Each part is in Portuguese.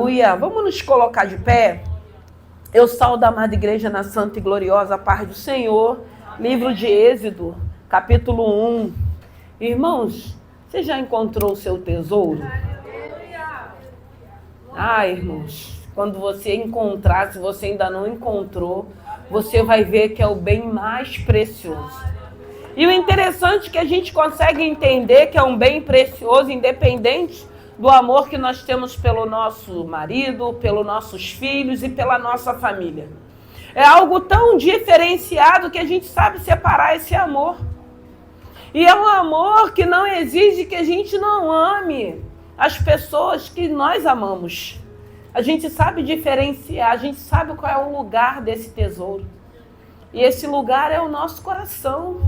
Aleluia. Vamos nos colocar de pé. Eu saúdo a amada igreja na santa e gloriosa paz do Senhor. Livro de Êxodo, capítulo 1. Irmãos, você já encontrou o seu tesouro? Irmãos, quando você encontrar, se você ainda não encontrou, você vai ver que é o bem mais precioso. E o interessante é que a gente consegue entender que é um bem precioso, independente do amor que nós temos pelo nosso marido, pelos nossos filhos e pela nossa família. É algo tão diferenciado que a gente sabe separar esse amor. E é um amor que não exige que a gente não ame as pessoas que nós amamos. A gente sabe diferenciar, a gente sabe qual é o lugar desse tesouro. E esse lugar é o nosso coração.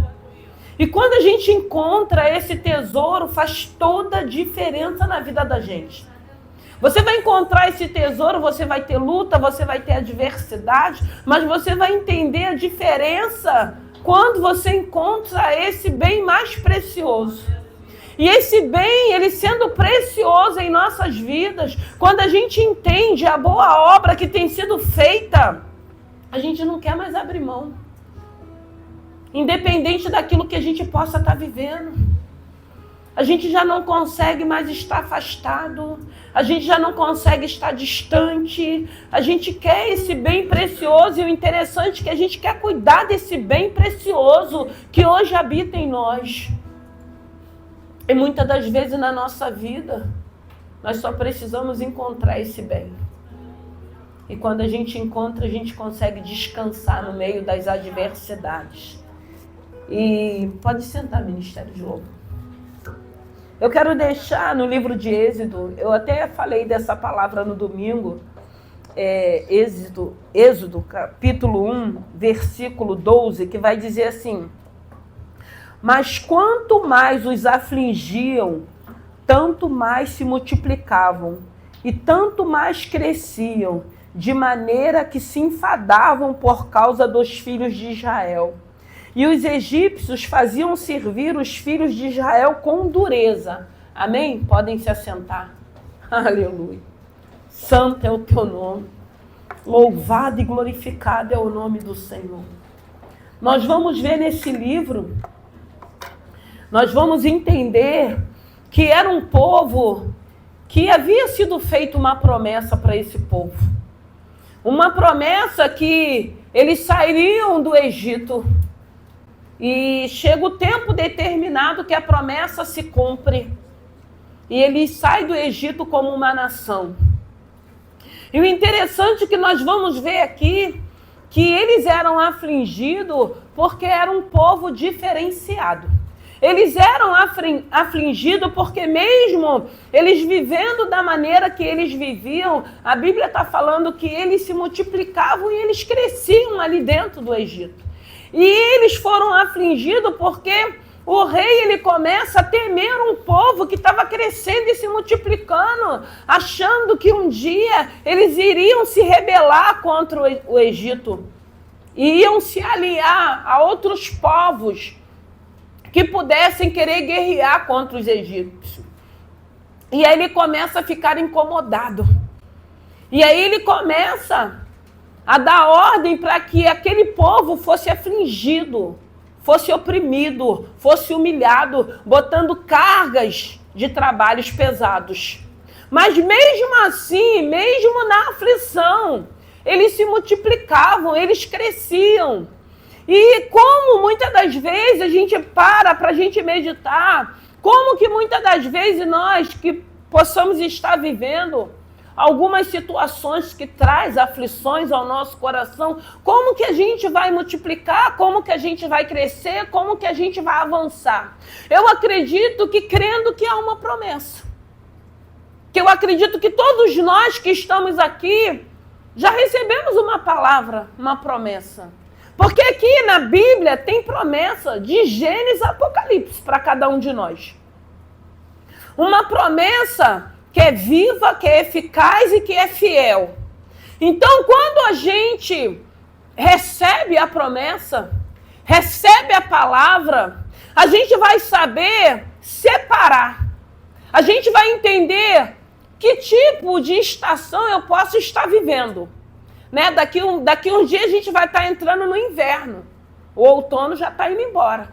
E quando a gente encontra esse tesouro, faz toda a diferença na vida da gente. Você vai encontrar esse tesouro, você vai ter luta, você vai ter adversidade, mas você vai entender a diferença quando você encontra esse bem mais precioso. E esse bem, ele sendo precioso em nossas vidas, quando a gente entende a boa obra que tem sido feita, a gente não quer mais abrir mão. Independente daquilo que a gente possa estar vivendo. A gente já não consegue mais estar afastado. A gente já não consegue estar distante. A gente quer esse bem precioso. E o interessante é que a gente quer cuidar desse bem precioso que hoje habita em nós. E muitas das vezes na nossa vida, nós só precisamos encontrar esse bem. E quando a gente encontra, a gente consegue descansar no meio das adversidades. E pode sentar, Ministério de Louvor. Eu quero deixar no livro de Êxodo, eu até falei dessa palavra no domingo, Êxodo, capítulo 1, versículo 12, que vai dizer assim: mas quanto mais os afligiam, tanto mais se multiplicavam e tanto mais cresciam, de maneira que se enfadavam por causa dos filhos de Israel. E os egípcios faziam servir os filhos de Israel com dureza. Amém? Podem se assentar. Aleluia. Santo é o teu nome. Louvado e glorificado é o nome do Senhor. Nós vamos ver nesse livro, nós vamos entender que era um povo que havia sido feita uma promessa para esse povo. Uma promessa que eles sairiam do Egito. E chega o tempo determinado que a promessa se cumpre. E eles saem do Egito como uma nação. E o interessante é que nós vamos ver aqui que eles eram afligidos porque era um povo diferenciado. Eles eram afligidos porque mesmo eles vivendo da maneira que eles viviam, a Bíblia está falando que eles se multiplicavam e eles cresciam ali dentro do Egito. E eles foram afligidos porque o rei ele começa a temer um povo que estava crescendo e se multiplicando, achando que um dia eles iriam se rebelar contra o Egito. E iam se aliar a outros povos que pudessem querer guerrear contra os egípcios. E aí ele começa a ficar incomodado. E aí ele começa a dar ordem para que aquele povo fosse afligido, fosse oprimido, fosse humilhado, botando cargas de trabalhos pesados. Mas mesmo assim, mesmo na aflição, eles se multiplicavam, eles cresciam. E como muitas das vezes a gente para a gente meditar, como que muitas das vezes nós que possamos estar vivendo algumas situações que traz aflições ao nosso coração, como que a gente vai multiplicar, como que a gente vai crescer, como que a gente vai avançar? Eu acredito que crendo que há uma promessa. Que eu acredito que todos nós que estamos aqui já recebemos uma palavra, uma promessa. Porque aqui na Bíblia tem promessa de Gênesis a Apocalipse para cada um de nós. Uma promessa que é viva, que é eficaz e que é fiel. Então, quando a gente recebe a promessa, recebe a palavra, a gente vai saber separar. A gente vai entender que tipo de estação eu posso estar vivendo. Né? Daqui uns dias a gente vai estar entrando no inverno. O outono já está indo embora.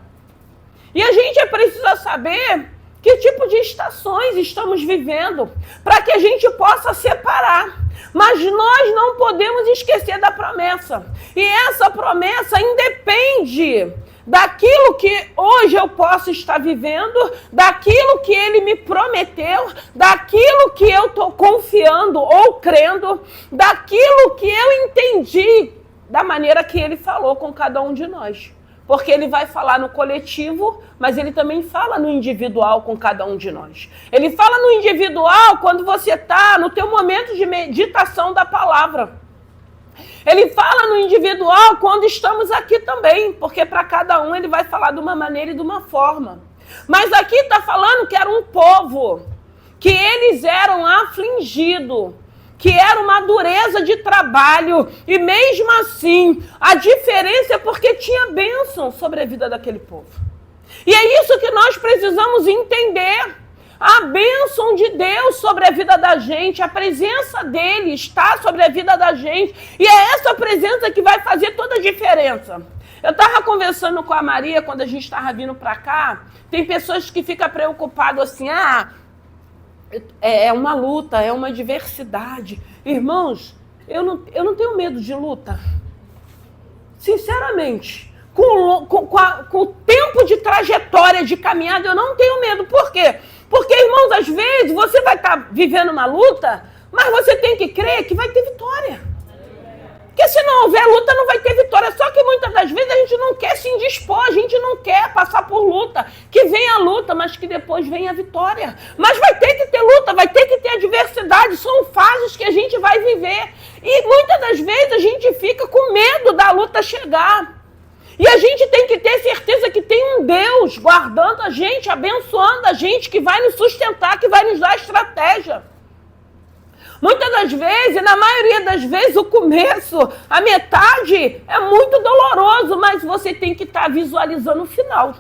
E a gente precisa saber que tipo de estações estamos vivendo para que a gente possa separar. Mas nós não podemos esquecer da promessa. E essa promessa independe daquilo que hoje eu posso estar vivendo, daquilo que ele me prometeu, daquilo que eu estou confiando ou crendo, daquilo que eu entendi da maneira que ele falou com cada um de nós. Porque ele vai falar no coletivo, mas ele também fala no individual com cada um de nós. Ele fala no individual quando você está no teu momento de meditação da palavra. Ele fala no individual quando estamos aqui também, porque para cada um ele vai falar de uma maneira e de uma forma. Mas aqui está falando que era um povo, que eles eram afligidos, que era uma dureza de trabalho, e mesmo assim, a diferença é porque tinha bênção sobre a vida daquele povo. E é isso que nós precisamos entender. A bênção de Deus sobre a vida da gente, a presença dele está sobre a vida da gente, e é essa presença que vai fazer toda a diferença. Eu estava conversando com a Maria quando a gente estava vindo para cá, tem pessoas que ficam preocupadas assim, é uma luta, é uma adversidade. Irmãos, eu não tenho medo de luta. Sinceramente, com o tempo de trajetória, de caminhada, eu não tenho medo. Por quê? Porque, irmãos, às vezes você vai estar vivendo uma luta, mas você tem que crer que vai ter vitória. Porque se não houver luta, não vai ter vitória. Só que muitas das vezes a gente não quer se indispor, a gente não quer passar por luta. Que venha a luta, mas que depois venha a vitória. Mas vai ter que ter luta, vai ter que ter adversidade. São fases que a gente vai viver. E muitas das vezes a gente fica com medo da luta chegar. E a gente tem que ter certeza que tem um Deus guardando a gente, abençoando a gente, que vai nos sustentar, que vai nos dar estratégia. Muitas das vezes, na maioria das vezes, o começo, a metade é muito doloroso, mas você tem que estar visualizando o final.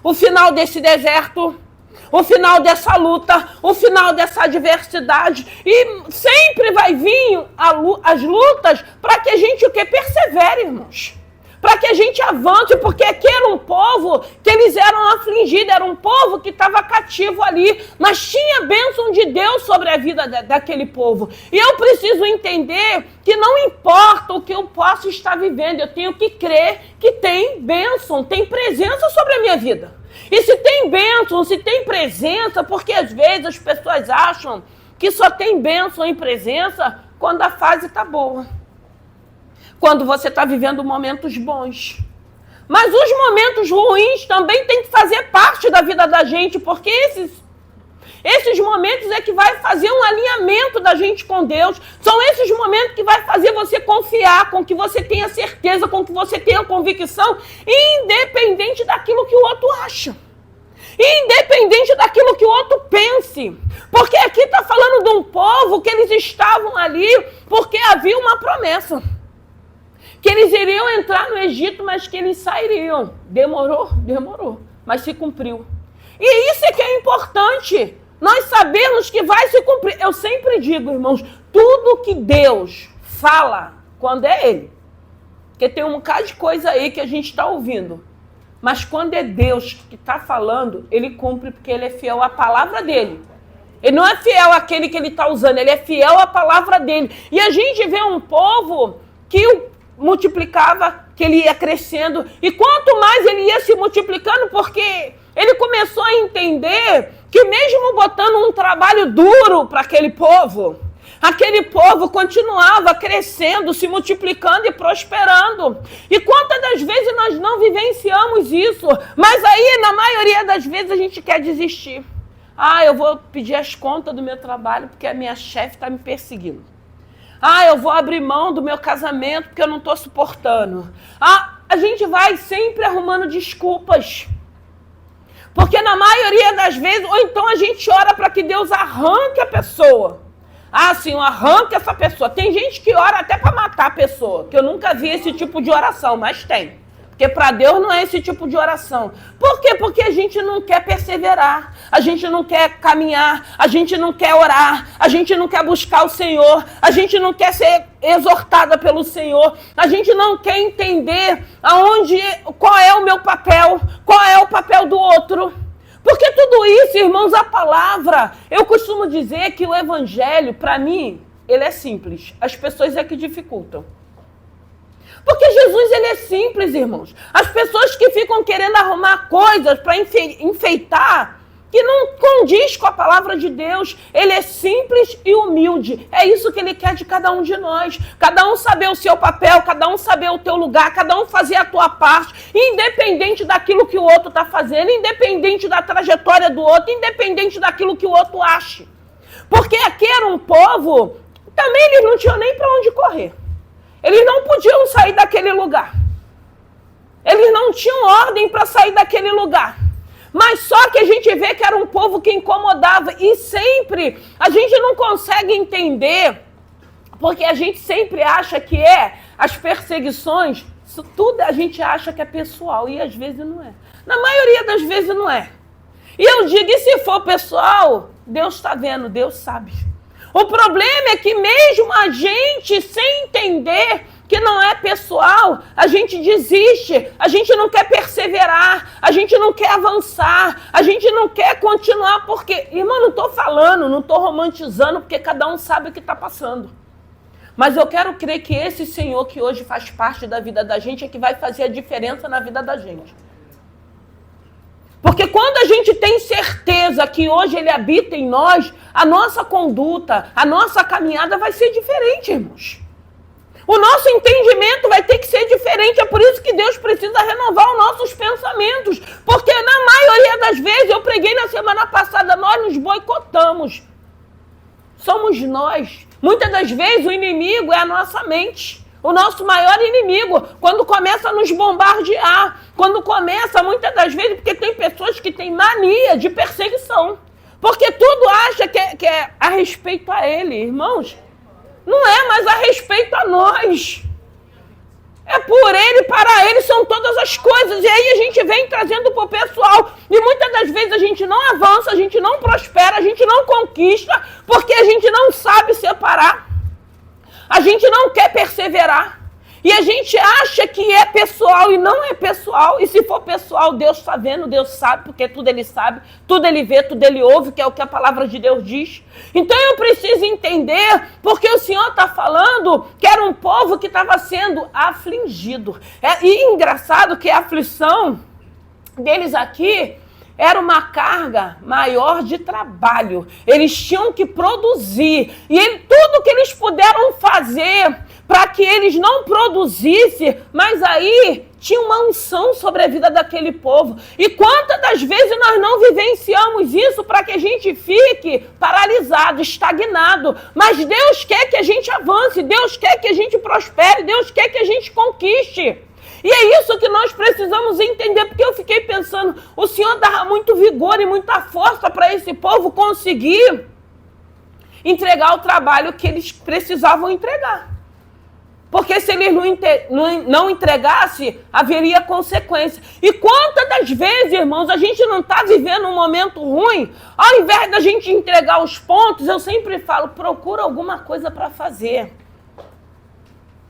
O final desse deserto, o final dessa luta, o final dessa adversidade. E sempre vai vir as lutas para que a gente persevere, irmãos. Para que a gente avance, porque aqui era um povo que eles eram afligidos, era um povo que estava cativo ali, mas tinha bênção de Deus sobre a vida daquele povo. E eu preciso entender que não importa o que eu possa estar vivendo, eu tenho que crer que tem bênção, tem presença sobre a minha vida. E se tem bênção, se tem presença, porque às vezes as pessoas acham que só tem bênção em presença quando a fase está boa. Quando você está vivendo momentos bons. Mas os momentos ruins também têm que fazer parte da vida da gente, porque esses momentos é que vai fazer um alinhamento da gente com Deus. São esses momentos que vai fazer você confiar, com que você tenha certeza, com que você tenha convicção, independente daquilo que o outro acha. Independente daquilo que o outro pense. Porque aqui está falando de um povo que eles estavam ali porque havia uma promessa. Que eles iriam entrar no Egito, mas que eles sairiam. Demorou, mas se cumpriu. E isso é que é importante. Nós sabemos que vai se cumprir. Eu sempre digo, irmãos, tudo que Deus fala, quando é Ele. Porque tem um bocado de coisa aí que a gente está ouvindo. Mas quando é Deus que está falando, Ele cumpre porque Ele é fiel à palavra dEle. Ele não é fiel àquele que Ele está usando, Ele é fiel à palavra dEle. E a gente vê um povo que multiplicava, que ele ia crescendo, e quanto mais ele ia se multiplicando, porque ele começou a entender que mesmo botando um trabalho duro para aquele povo continuava crescendo, se multiplicando e prosperando. E quantas das vezes nós não vivenciamos isso, mas aí na maioria das vezes a gente quer desistir. Eu vou pedir as contas do meu trabalho porque a minha chefe está me perseguindo. Eu vou abrir mão do meu casamento porque eu não estou suportando. A gente vai sempre arrumando desculpas. Porque na maioria das vezes, ou então a gente ora para que Deus arranque a pessoa. Senhor, arranque essa pessoa. Tem gente que ora até para matar a pessoa, que eu nunca vi esse tipo de oração, mas tem. Porque para Deus não é esse tipo de oração. Por quê? Porque a gente não quer perseverar. a gente não quer caminhar, a gente não quer orar, a gente não quer buscar o Senhor, a gente não quer ser exortada pelo Senhor, a gente não quer entender qual é o meu papel, qual é o papel do outro. Porque tudo isso, irmãos, a palavra, eu costumo dizer que o evangelho, para mim, ele é simples. As pessoas é que dificultam. Porque Jesus, ele é simples, irmãos. As pessoas que ficam querendo arrumar coisas para enfeitar, que não condiz com a palavra de Deus. Ele é simples e humilde. É isso que ele quer de cada um de nós. Cada um saber o seu papel, cada um saber o teu lugar, cada um fazer a tua parte, independente daquilo que o outro está fazendo, independente da trajetória do outro, independente daquilo que o outro ache. Porque aqui era um povo, também eles não tinham nem para onde correr. Eles não podiam sair daquele lugar. Eles não tinham ordem para sair daquele lugar. Mas só que a gente vê que era um povo que incomodava. E sempre a gente não consegue entender, porque a gente sempre acha que as perseguições, isso tudo a gente acha que é pessoal. E às vezes não é. Na maioria das vezes não é. E eu digo, e se for pessoal, Deus está vendo, Deus sabe. O problema é que mesmo a gente, sem entender que não é pessoal, a gente desiste, a gente não quer perseverar, a gente não quer avançar, a gente não quer continuar, porque, irmão, não estou falando, não estou romantizando, porque cada um sabe o que está passando. Mas eu quero crer que esse Senhor que hoje faz parte da vida da gente é que vai fazer a diferença na vida da gente. Porque quando a gente tem certeza que hoje Ele habita em nós, a nossa conduta, a nossa caminhada vai ser diferente, irmãos. O nosso entendimento vai ter que ser diferente. É por isso que Deus precisa renovar os nossos pensamentos. Porque na maioria das vezes, eu preguei na semana passada, nós nos boicotamos. Somos nós. Muitas das vezes o inimigo é a nossa mente. O nosso maior inimigo, quando começa a nos bombardear, quando começa, muitas das vezes, porque tem pessoas que têm mania de perseguição, porque tudo acha que é a respeito a ele, irmãos. Não é mais a respeito a nós. É por ele, para ele, são todas as coisas. E aí a gente vem trazendo para o pessoal. E muitas das vezes a gente não avança, a gente não prospera, a gente não conquista, porque a gente não sabe separar. A gente não quer perseverar. E a gente acha que é pessoal e não é pessoal. E se for pessoal, Deus está vendo, Deus sabe, porque tudo Ele sabe, tudo Ele vê, tudo Ele ouve, que é o que a palavra de Deus diz. Então eu preciso entender, porque o Senhor está falando que era um povo que estava sendo afligido. E engraçado que a aflição deles aqui era uma carga maior de trabalho. Eles tinham que produzir. E tudo que eles puderam fazer para que eles não produzissem, mas aí tinha uma unção sobre a vida daquele povo. E quantas das vezes nós não vivenciamos isso para que a gente fique paralisado, estagnado. Mas Deus quer que a gente avance, Deus quer que a gente prospere, Deus quer que a gente conquiste. E é isso que nós precisamos entender, porque eu fiquei pensando, o Senhor dava muito vigor e muita força para esse povo conseguir entregar o trabalho que eles precisavam entregar. Porque se eles não entregassem, haveria consequência. E quantas das vezes, irmãos, a gente não está vivendo um momento ruim, ao invés da gente entregar os pontos, eu sempre falo, procura alguma coisa para fazer.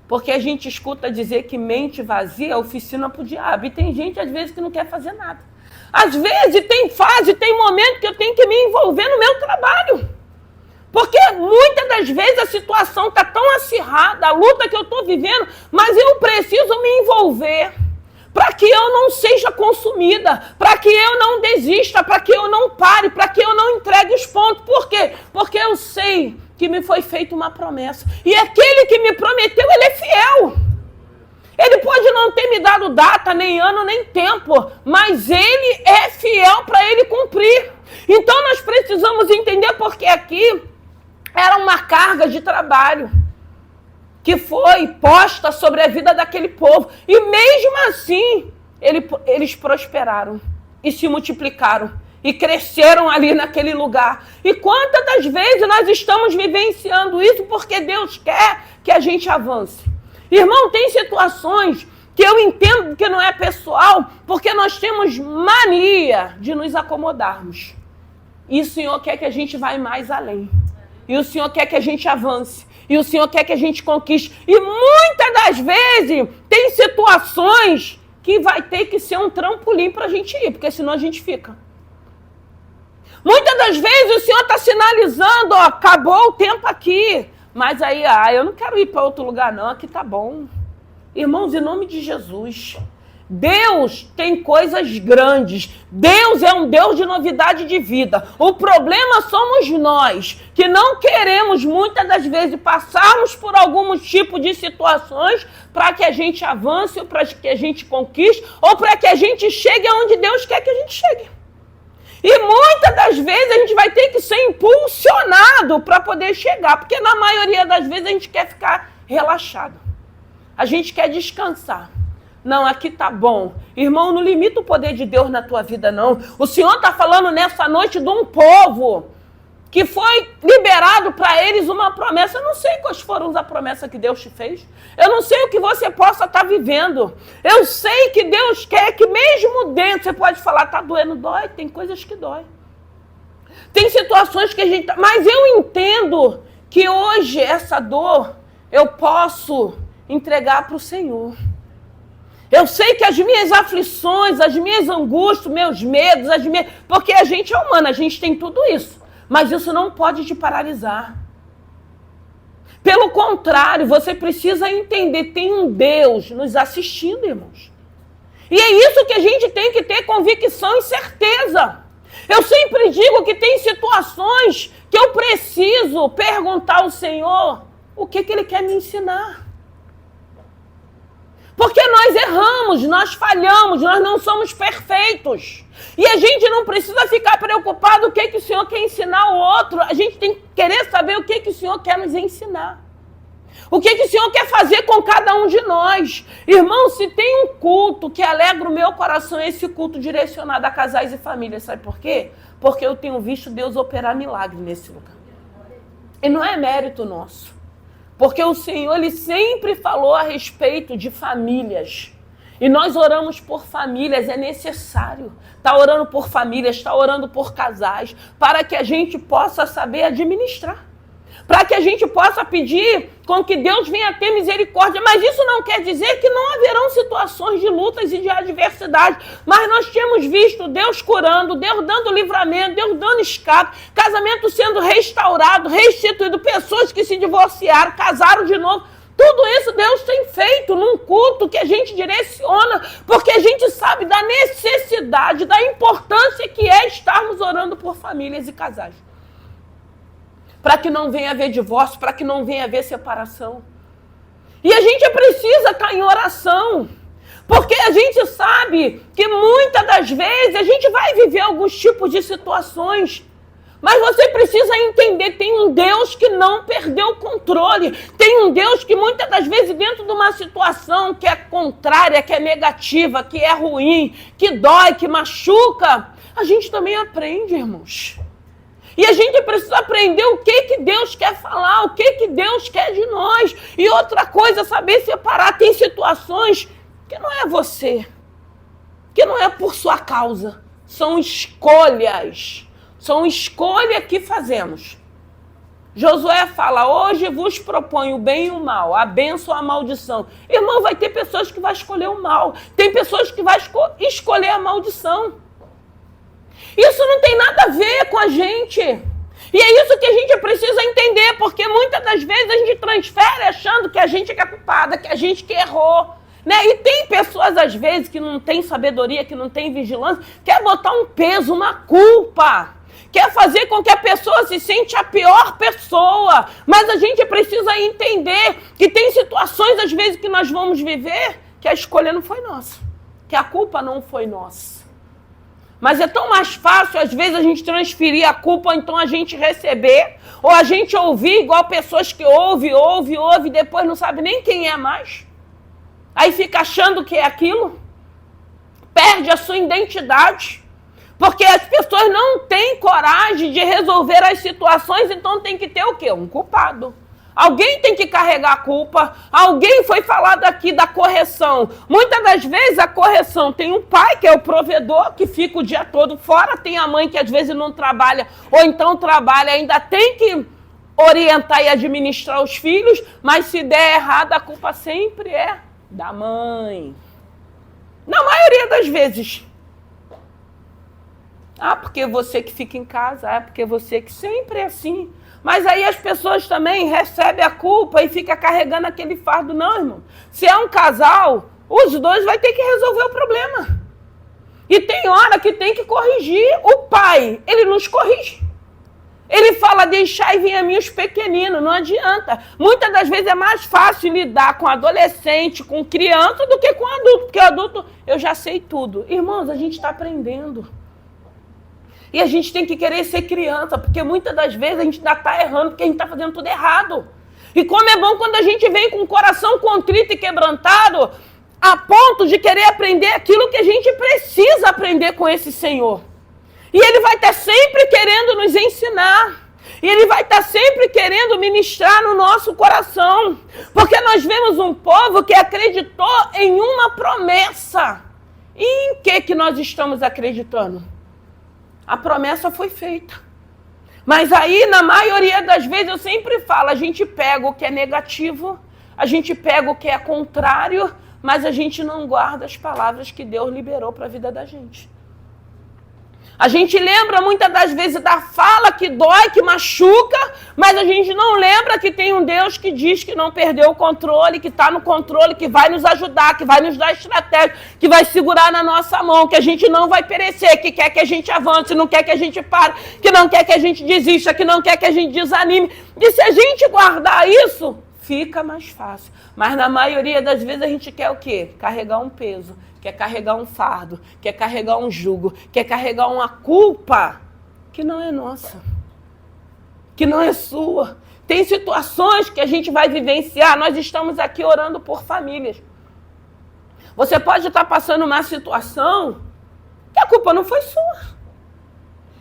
Porque a gente escuta dizer que mente vazia é oficina para o diabo. E tem gente, às vezes, que não quer fazer nada. Às vezes, tem fase, tem momento que eu tenho que me envolver no meu trabalho. Porque muitas das vezes a situação está tão acirrada, a luta que eu estou vivendo, mas eu preciso me envolver para que eu não seja consumida, para que eu não desista, para que eu não pare, para que eu não entregue os pontos. Por quê? Porque eu sei que me foi feita uma promessa. E aquele que me prometeu, ele é fiel. Ele pode não ter me dado data, nem ano, nem tempo, mas ele é fiel para ele cumprir. Então nós precisamos entender, porque aqui era uma carga de trabalho que foi posta sobre a vida daquele povo. E mesmo assim, eles prosperaram e se multiplicaram. E cresceram ali naquele lugar. E quantas das vezes nós estamos vivenciando isso porque Deus quer que a gente avance. Irmão, tem situações que eu entendo que não é pessoal, porque nós temos mania de nos acomodarmos. E o Senhor quer que a gente vá mais além. E o Senhor quer que a gente avance. E o Senhor quer que a gente conquiste. E muitas das vezes tem situações que vai ter que ser um trampolim para a gente ir, porque senão a gente fica. Muitas das vezes o Senhor está sinalizando, ó, acabou o tempo aqui. Mas aí, eu não quero ir para outro lugar não, aqui tá bom. Irmãos, em nome de Jesus, Deus tem coisas grandes. Deus é um Deus de novidade de vida. O problema somos nós, que não queremos muitas das vezes passarmos por algum tipo de situações para que a gente avance, ou para que a gente conquiste, ou para que a gente chegue aonde Deus quer que a gente chegue. E muitas das vezes a gente vai ter que ser impulsionado para poder chegar, porque na maioria das vezes a gente quer ficar relaxado. A gente quer descansar. Não, aqui tá bom. Irmão, não limita o poder de Deus na tua vida, não. O Senhor está falando nessa noite de um povo que foi liberado para eles uma promessa. Eu não sei quais foram as promessas que Deus te fez. Eu não sei o que você possa estar vivendo. Eu sei que Deus quer que mesmo dentro, você pode falar, tá doendo, dói. Tem coisas que dói. Tem situações que a gente... Mas eu entendo que hoje essa dor eu posso entregar para o Senhor. Eu sei que as minhas aflições, as minhas angústias, meus medos, porque a gente é humano, a gente tem tudo isso. Mas isso não pode te paralisar. Pelo contrário, você precisa entender, tem um Deus nos assistindo, irmãos. E é isso que a gente tem que ter convicção e certeza. Eu sempre digo que tem situações que eu preciso perguntar ao Senhor o que Ele quer me ensinar. Porque nós erramos, nós falhamos, nós não somos perfeitos. E a gente não precisa ficar preocupado o que o Senhor quer ensinar ao outro. A gente tem que querer saber o que o Senhor quer nos ensinar. O que o Senhor quer fazer com cada um de nós. Irmão, se tem um culto que alegra o meu coração, é esse culto direcionado a casais e famílias. Sabe por quê? Porque eu tenho visto Deus operar milagre nesse lugar. E não é mérito nosso. Porque o Senhor, Ele sempre falou a respeito de famílias. E nós oramos por famílias, é necessário. Está orando por famílias, está orando por casais, para que a gente possa saber administrar. Para que a gente possa pedir com que Deus venha ter misericórdia. Mas isso não quer dizer que não haverão situações de lutas e de adversidade. Mas nós temos visto Deus curando, Deus dando livramento, Deus dando escape, casamento sendo restaurado, restituído, pessoas que se divorciaram, casaram de novo. Tudo isso Deus tem feito num culto que a gente direciona, porque a gente sabe da necessidade, da importância que é estarmos orando por famílias e casais. Para que não venha haver divórcio, para que não venha haver separação. E a gente precisa estar em oração, porque a gente sabe que muitas das vezes a gente vai viver alguns tipos de situações, mas você precisa entender, tem um Deus que não perdeu o controle, tem um Deus que muitas das vezes dentro de uma situação que é contrária, que é negativa, que é ruim, que dói, que machuca, a gente também aprende, irmãos. E a gente precisa aprender o que Deus quer falar, o que Deus quer de nós. E outra coisa, saber separar. Tem situações que não é você, que não é por sua causa. São escolhas. São escolhas que fazemos. Josué fala, hoje vos proponho o bem e o mal, a bênção ou a maldição. Irmão, vai ter pessoas que vão escolher o mal. Tem pessoas que vão escolher a maldição. Isso não tem nada a ver com a gente. E é isso que a gente precisa entender, porque muitas das vezes a gente transfere achando que a gente é culpada, que a gente que errou. Né? E tem pessoas, às vezes, que não tem sabedoria, que não tem vigilância, quer botar um peso, uma culpa. Quer fazer com que a pessoa se sente a pior pessoa. Mas a gente precisa entender que tem situações, às vezes, que nós vamos viver, que a escolha não foi nossa. Que a culpa não foi nossa. Mas é tão mais fácil, às vezes, a gente transferir a culpa, ou então a gente receber, ou a gente ouvir, igual pessoas que ouve, e depois não sabe nem quem é mais. Aí fica achando que é aquilo, perde a sua identidade, porque as pessoas não têm coragem de resolver as situações, então tem que ter o quê? Um culpado. Alguém tem que carregar a culpa. Alguém foi falado aqui da correção. Muitas das vezes a correção tem um pai, que é o provedor, que fica o dia todo fora. Tem a mãe que às vezes não trabalha, ou então trabalha, ainda tem que orientar e administrar os filhos. Mas se der errado, a culpa sempre é da mãe. Na maioria das vezes. Ah, porque você que fica em casa. Ah, porque você que sempre é assim. Mas aí as pessoas também recebem a culpa e ficam carregando aquele fardo. Não, irmão. Se é um casal, os dois vão ter que resolver o problema. E tem hora que tem que corrigir. O pai, ele nos corrige. Ele fala, deixai vir a mim os pequeninos. Não adianta. Muitas das vezes é mais fácil lidar com adolescente, com criança, do que com adulto. Porque o adulto, eu já sei tudo. Irmãos, a gente está aprendendo. E a gente tem que querer ser criança, porque muitas das vezes a gente ainda está errando, porque a gente está fazendo tudo errado. E como é bom quando a gente vem com o coração contrito e quebrantado, a ponto de querer aprender aquilo que a gente precisa aprender com esse Senhor. E Ele vai estar sempre querendo nos ensinar. E Ele vai estar sempre querendo ministrar no nosso coração. Porque nós vemos um povo que acreditou em uma promessa. E em que nós estamos acreditando? A promessa foi feita. Mas aí, na maioria das vezes, eu sempre falo, a gente pega o que é negativo, a gente pega o que é contrário, mas a gente não guarda as palavras que Deus liberou para a vida da gente. A gente lembra muitas das vezes da fala que dói, que machuca, mas a gente não lembra que tem um Deus que diz que não perdeu o controle, que está no controle, que vai nos ajudar, que vai nos dar estratégia, que vai segurar na nossa mão, que a gente não vai perecer, que quer que a gente avance, não quer que a gente pare, que não quer que a gente desista, que não quer que a gente desanime. E se a gente guardar isso, fica mais fácil. Mas na maioria das vezes a gente quer o quê? Carregar um peso. Quer carregar um fardo, quer carregar um jugo, quer carregar uma culpa que não é nossa, que não é sua. Tem situações que a gente vai vivenciar, nós estamos aqui orando por famílias. Você pode estar passando uma situação que a culpa não foi sua.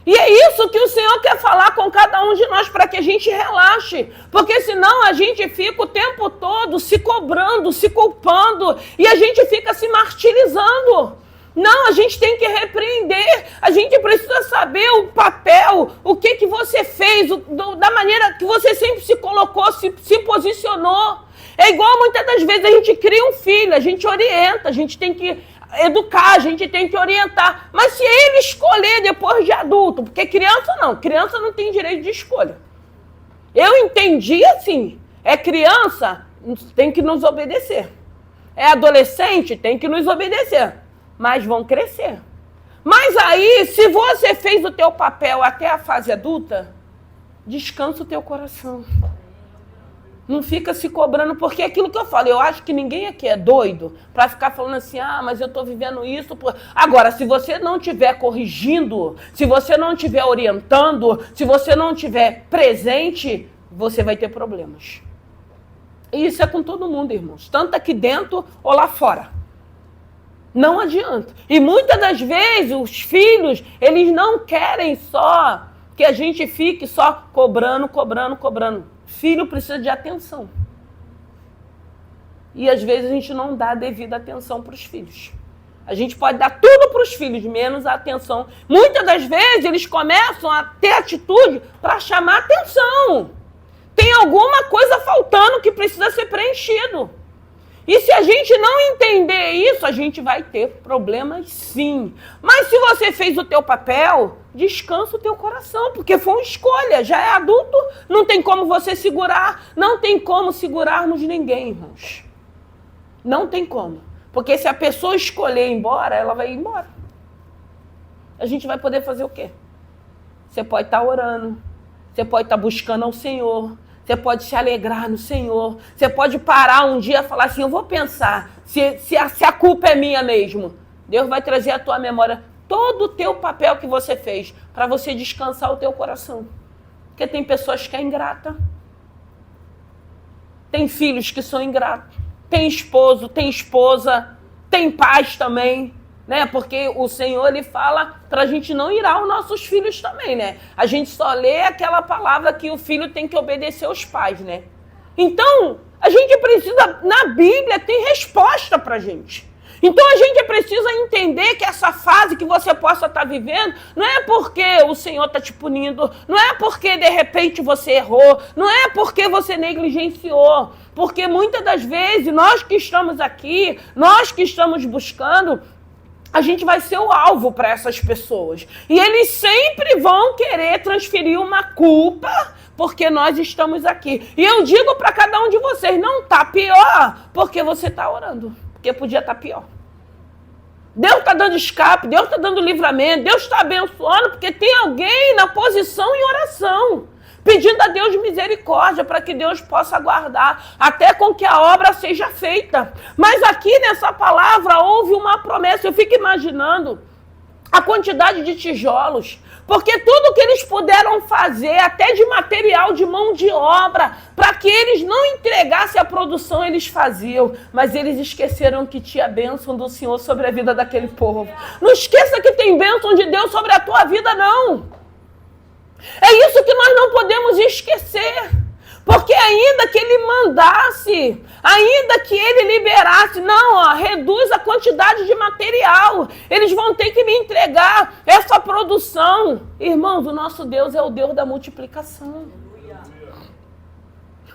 E é isso que o Senhor quer falar com cada um de nós, para que a gente relaxe. Porque senão a gente fica o tempo todo se cobrando, se culpando, e a gente fica se martirizando. Não, a gente tem que repreender, a gente precisa saber o papel, o que você fez, da maneira que você sempre se colocou, se posicionou. É igual muitas das vezes a gente cria um filho, a gente orienta, a gente tem que educar, a gente tem que orientar. Mas se ele escolher depois de adulto, porque criança não tem direito de escolha. Eu entendi assim, é criança, tem que nos obedecer. É adolescente, tem que nos obedecer. Mas vão crescer. Mas aí, se você fez o teu papel até a fase adulta, descansa o teu coração. Não fica se cobrando, porque é aquilo que eu falo, eu acho que ninguém aqui é doido para ficar falando assim, mas eu estou vivendo isso. Agora, se você não estiver corrigindo, se você não estiver orientando, se você não estiver presente, você vai ter problemas. E isso é com todo mundo, irmãos, tanto aqui dentro ou lá fora. Não adianta. E muitas das vezes os filhos, eles não querem só que a gente fique só cobrando. Filho precisa de atenção. E às vezes a gente não dá a devida atenção para os filhos. A gente pode dar tudo para os filhos, menos a atenção. Muitas das vezes eles começam a ter atitude para chamar atenção. Tem alguma coisa faltando que precisa ser preenchido. E se a gente não entender isso, a gente vai ter problemas sim. Mas se você fez o teu papel, descansa o teu coração, porque foi uma escolha. Já é adulto, não tem como você segurar, não tem como segurarmos ninguém, irmãos. Não tem como. Porque se a pessoa escolher ir embora, ela vai ir embora. A gente vai poder fazer o quê? Você pode estar orando, você pode estar buscando ao Senhor, você pode se alegrar no Senhor. Você pode parar um dia e falar assim, eu vou pensar se a culpa é minha mesmo. Deus vai trazer à tua memória todo o teu papel que você fez para você descansar o teu coração. Porque tem pessoas que é ingrata. Tem filhos que são ingratos. Tem esposo, tem esposa, tem pais também. Né? Porque o Senhor, ele fala para a gente não irar os nossos filhos também, né? A gente só lê aquela palavra que o filho tem que obedecer aos pais, né? Então, a gente precisa, na Bíblia, tem resposta para a gente. Então, a gente precisa entender que essa fase que você possa estar vivendo, não é porque o Senhor está te punindo, não é porque, de repente, você errou, não é porque você negligenciou, porque muitas das vezes, nós que estamos aqui, nós que estamos buscando, a gente vai ser o alvo para essas pessoas. E eles sempre vão querer transferir uma culpa porque nós estamos aqui. E eu digo para cada um de vocês, não está pior porque você está orando. Porque podia estar pior. Deus está dando escape, Deus está dando livramento, Deus está abençoando, porque tem alguém na posição em oração, pedindo a Deus misericórdia para que Deus possa guardar, até com que a obra seja feita. Mas aqui nessa palavra houve uma promessa, eu fico imaginando a quantidade de tijolos, porque tudo que eles puderam fazer, até de material, de mão de obra, para que eles não entregassem a produção, eles faziam. Mas eles esqueceram que tinha bênção do Senhor sobre a vida daquele povo. Não esqueça que tem bênção de Deus sobre a tua vida, não. É isso que nós não podemos esquecer. Porque ainda que ele mandasse, ainda que ele liberasse, não, reduz a quantidade de material. Eles vão ter que me entregar essa produção. Irmãos, o nosso Deus é o Deus da multiplicação.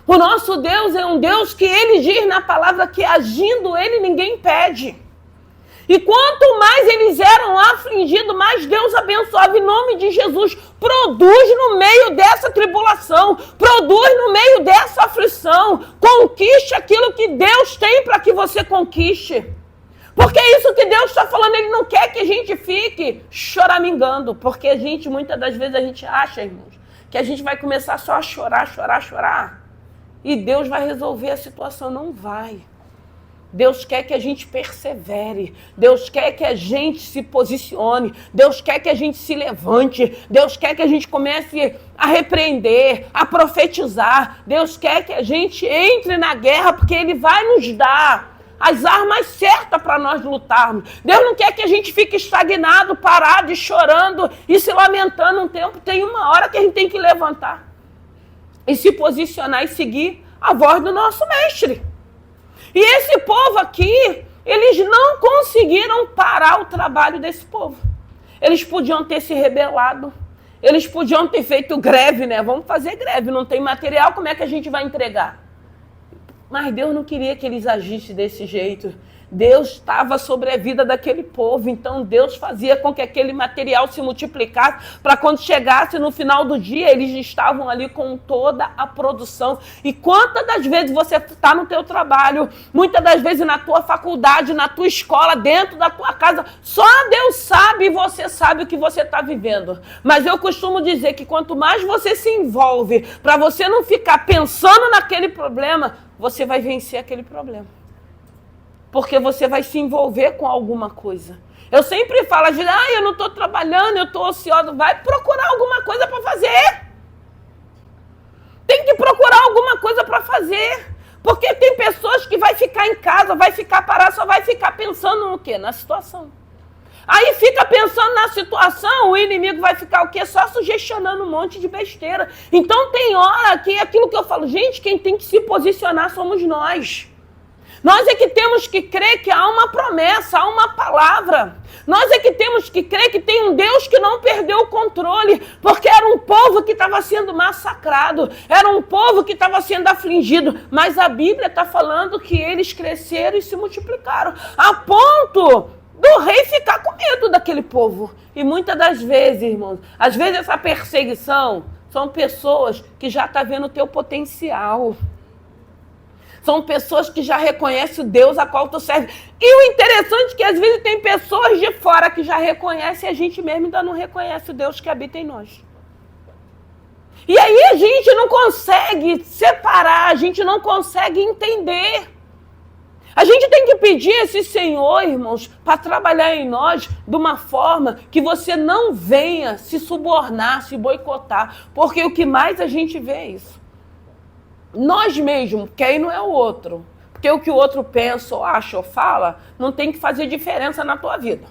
O nosso Deus é um Deus que ele diz na palavra que agindo ele ninguém impede. E quanto mais eles eram afligidos, mais Deus abençoava em nome de Jesus. Produz no meio dessa tribulação, produz no meio dessa aflição, conquiste aquilo que Deus tem para que você conquiste. Porque é isso que Deus está falando, Ele não quer que a gente fique choramingando, porque a gente, muitas das vezes, a gente acha, irmãos, que a gente vai começar só a chorar, chorar, chorar, e Deus vai resolver a situação. Não vai. Deus quer que a gente persevere, Deus quer que a gente se posicione, Deus quer que a gente se levante, Deus quer que a gente comece a repreender, a profetizar, Deus quer que a gente entre na guerra, porque Ele vai nos dar as armas certas para nós lutarmos. Deus não quer que a gente fique estagnado, parado e chorando e se lamentando um tempo. Tem uma hora que a gente tem que levantar e se posicionar e seguir a voz do nosso mestre. E esse povo aqui, eles não conseguiram parar o trabalho desse povo. Eles podiam ter se rebelado, eles podiam ter feito greve, né? Vamos fazer greve, não tem material, como é que a gente vai entregar? Mas Deus não queria que eles agissem desse jeito. Deus estava sobre a vida daquele povo, então Deus fazia com que aquele material se multiplicasse, para quando chegasse no final do dia, eles estavam ali com toda a produção. E quantas das vezes você está no teu trabalho, muitas das vezes na tua faculdade, na tua escola, dentro da tua casa, só Deus sabe e você sabe o que você está vivendo. Mas eu costumo dizer que quanto mais você se envolve, para você não ficar pensando naquele problema, você vai vencer aquele problema. Porque você vai se envolver com alguma coisa. Eu sempre falo, às vezes, eu não estou trabalhando, eu estou ociosa. Vai procurar alguma coisa para fazer. Tem que procurar alguma coisa para fazer. Porque tem pessoas que vai ficar em casa, vai ficar parada, só vai ficar pensando no quê? Na situação. Aí fica pensando na situação, o inimigo vai ficar o quê? Só sugestionando um monte de besteira. Então tem hora que aquilo que eu falo, gente, quem tem que se posicionar somos nós. Nós é que temos que crer que há uma promessa, há uma palavra. Nós é que temos que crer que tem um Deus que não perdeu o controle, porque era um povo que estava sendo massacrado, era um povo que estava sendo afligido, mas a Bíblia está falando que eles cresceram e se multiplicaram, a ponto do rei ficar com medo daquele povo. E muitas das vezes, irmãos, às vezes essa perseguição são pessoas que já estão vendo o teu potencial. São pessoas que já reconhecem o Deus a qual tu serve. E o interessante é que às vezes tem pessoas de fora que já reconhecem e a gente mesmo ainda não reconhece o Deus que habita em nós. E aí a gente não consegue separar, a gente não consegue entender. A gente tem que pedir esse Senhor, irmãos, para trabalhar em nós de uma forma que você não venha se subornar, se boicotar. Porque o que mais a gente vê é isso. Nós mesmos, que aí não é o outro. Porque o que o outro pensa, ou acha, ou fala, não tem que fazer diferença na tua vida.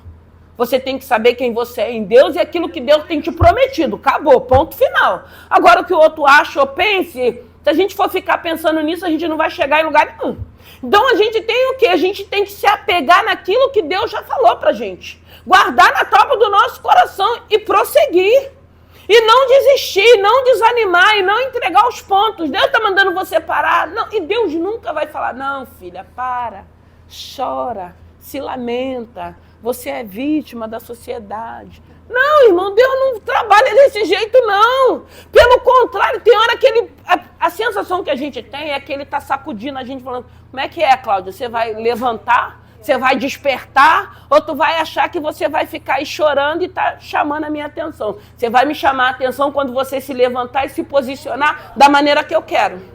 Você tem que saber quem você é em Deus e aquilo que Deus tem te prometido. Acabou, ponto final. Agora o que o outro acha ou pense, Se a gente for ficar pensando nisso, a gente não vai chegar em lugar nenhum. Então a gente tem o quê? A gente tem que se apegar naquilo que Deus já falou pra gente. Guardar na tábua do nosso coração e prosseguir. E não desistir, não desanimar e não entregar os pontos. Deus está mandando você parar. Não, e Deus nunca vai falar, não, filha, para, chora, se lamenta. Você é vítima da sociedade. Não, irmão, Deus não trabalha desse jeito, não. Pelo contrário, tem hora que ele... A sensação que a gente tem é que ele está sacudindo a gente, falando, como é que é, Cláudia? Você vai levantar? Você vai despertar? Ou tu vai achar que você vai ficar aí chorando e tá chamando a minha atenção? Você vai me chamar a atenção quando você se levantar e se posicionar da maneira que eu quero.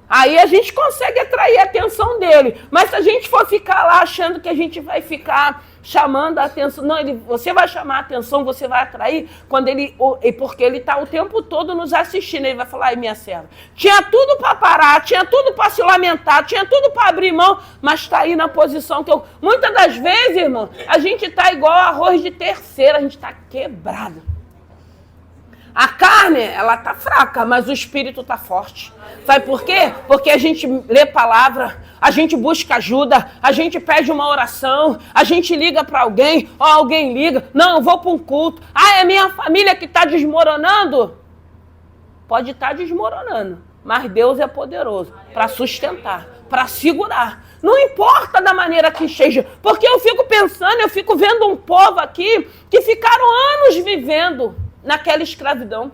Aí a gente consegue atrair a atenção dele. Mas se a gente for ficar lá achando que a gente vai ficar chamando a atenção... Não, você vai chamar a atenção, você vai atrair quando porque ele está o tempo todo nos assistindo. Ele vai falar, ai, minha serva, tinha tudo para parar, tinha tudo para se lamentar, tinha tudo para abrir mão, mas está aí na posição que eu... Muitas das vezes, irmão, a gente está igual arroz de terceira, a gente está quebrado. A carne, ela tá fraca, mas o espírito tá forte. Sabe por quê? Porque a gente lê palavra, a gente busca ajuda, a gente pede uma oração, a gente liga para alguém, ou alguém liga, não, eu vou para um culto. Ah, é minha família que está desmoronando? Pode estar desmoronando, mas Deus é poderoso para sustentar, para segurar. Não importa da maneira que seja, porque eu fico pensando, eu fico vendo um povo aqui que ficaram anos vivendo naquela escravidão.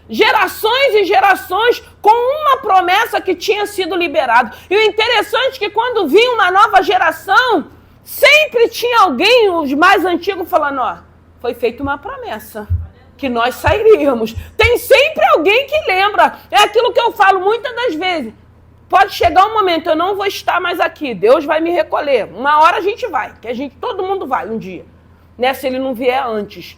Gerações e gerações com uma promessa que tinha sido liberada. E o interessante é que quando vinha uma nova geração, sempre tinha alguém, os mais antigos, falando, ó, foi feita uma promessa, que nós sairíamos. Tem sempre alguém que lembra. É aquilo que eu falo muitas das vezes. Pode chegar um momento, eu não vou estar mais aqui, Deus vai me recolher. Uma hora a gente vai, todo mundo vai um dia, né, se ele não vier antes.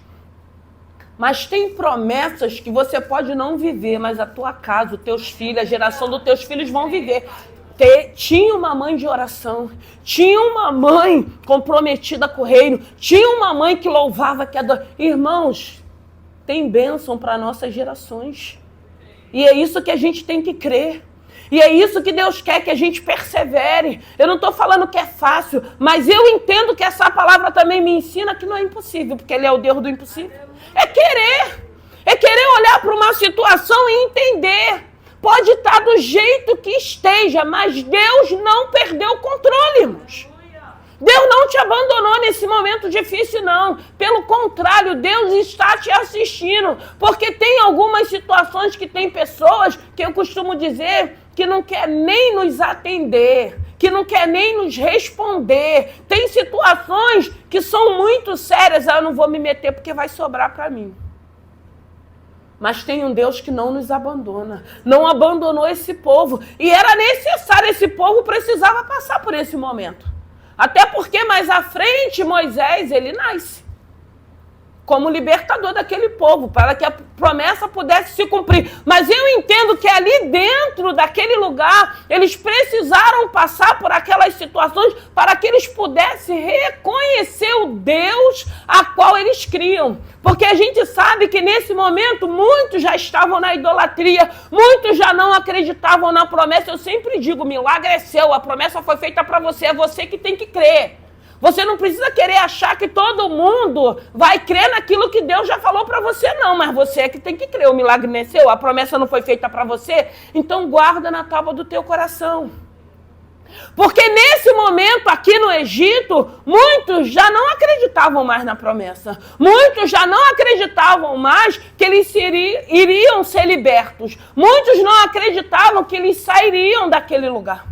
Mas tem promessas que você pode não viver, mas a tua casa, os teus filhos, a geração dos teus filhos vão viver. Tinha uma mãe de oração, tinha uma mãe comprometida com o reino, tinha uma mãe que louvava, que adorava. Irmãos, tem bênção para nossas gerações. E é isso que a gente tem que crer. E é isso que Deus quer, que a gente persevere. Eu não estou falando que é fácil, mas eu entendo que essa palavra também me ensina que não é impossível, porque Ele é o Deus do impossível. É querer olhar para uma situação e entender. Pode estar do jeito que esteja, mas Deus não perdeu o controle, irmãos. Deus não te abandonou nesse momento difícil, não. Pelo contrário, Deus está te assistindo. Porque tem algumas situações que tem pessoas, que eu costumo dizer, que não quer nem nos atender, que não quer nem nos responder. Tem situações que são muito sérias, eu não vou me meter porque vai sobrar para mim. Mas tem um Deus que não nos abandona, não abandonou esse povo. E era necessário, esse povo precisava passar por esse momento. Até porque mais à frente Moisés, ele nasce como libertador daquele povo, para que a promessa pudesse se cumprir. Mas eu entendo que ali dentro daquele lugar, eles precisaram passar por aquelas situações para que eles pudessem reconhecer o Deus a qual eles criam. Porque a gente sabe que nesse momento muitos já estavam na idolatria, muitos já não acreditavam na promessa. Eu sempre digo, o milagre é seu, a promessa foi feita para você, é você que tem que crer. Você não precisa querer achar que todo mundo vai crer naquilo que Deus já falou para você, não. Mas você é que tem que crer. O milagre não é seu, a promessa não foi feita para você. Então guarda na tábua do teu coração. Porque nesse momento aqui no Egito, muitos já não acreditavam mais na promessa. Muitos já não acreditavam mais que eles iriam ser libertos. Muitos não acreditavam que eles sairiam daquele lugar.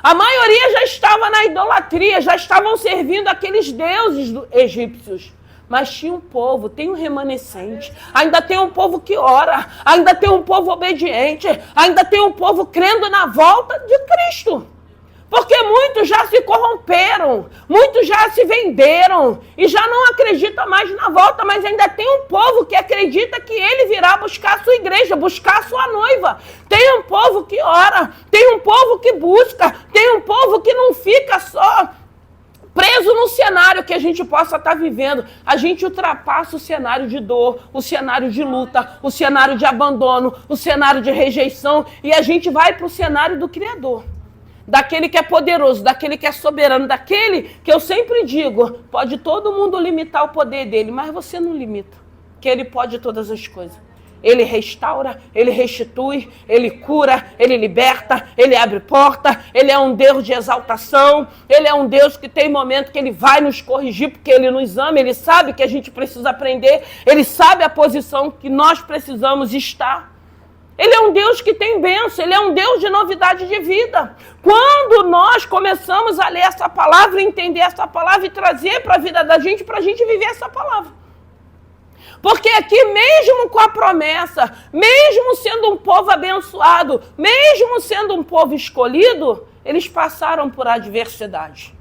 A maioria já estava na idolatria, já estavam servindo aqueles deuses egípcios. Mas tinha um povo, tem um remanescente, ainda tem um povo que ora, ainda tem um povo obediente, ainda tem um povo crendo na volta de Cristo. Porque muitos já se corromperam, muitos já se venderam e já não acreditam mais na volta, mas ainda tem um povo que acredita que ele virá buscar a sua igreja, buscar a sua noiva. Tem um povo que ora, tem um povo que busca, tem um povo que não fica só preso no cenário, que gente possa estar vivendo, a gente ultrapassa o cenário de dor, o cenário de luta, o cenário de abandono, o cenário de rejeição, e a gente vai para o cenário do Criador. Daquele que é poderoso, daquele que é soberano, daquele que eu sempre digo, pode todo mundo limitar o poder dele, mas você não limita, que ele pode todas as coisas. Ele restaura, ele restitui, ele cura, ele liberta, ele abre porta, ele é um Deus de exaltação, ele é um Deus que tem momento que ele vai nos corrigir porque ele nos ama, ele sabe que a gente precisa aprender, ele sabe a posição que nós precisamos estar. Ele é um Deus que tem bênção, ele é um Deus de novidade de vida. Quando nós começamos a ler essa palavra, entender essa palavra e trazer para a vida da gente, para a gente viver essa palavra. Porque aqui, mesmo com a promessa, mesmo sendo um povo abençoado, mesmo sendo um povo escolhido, eles passaram por adversidade.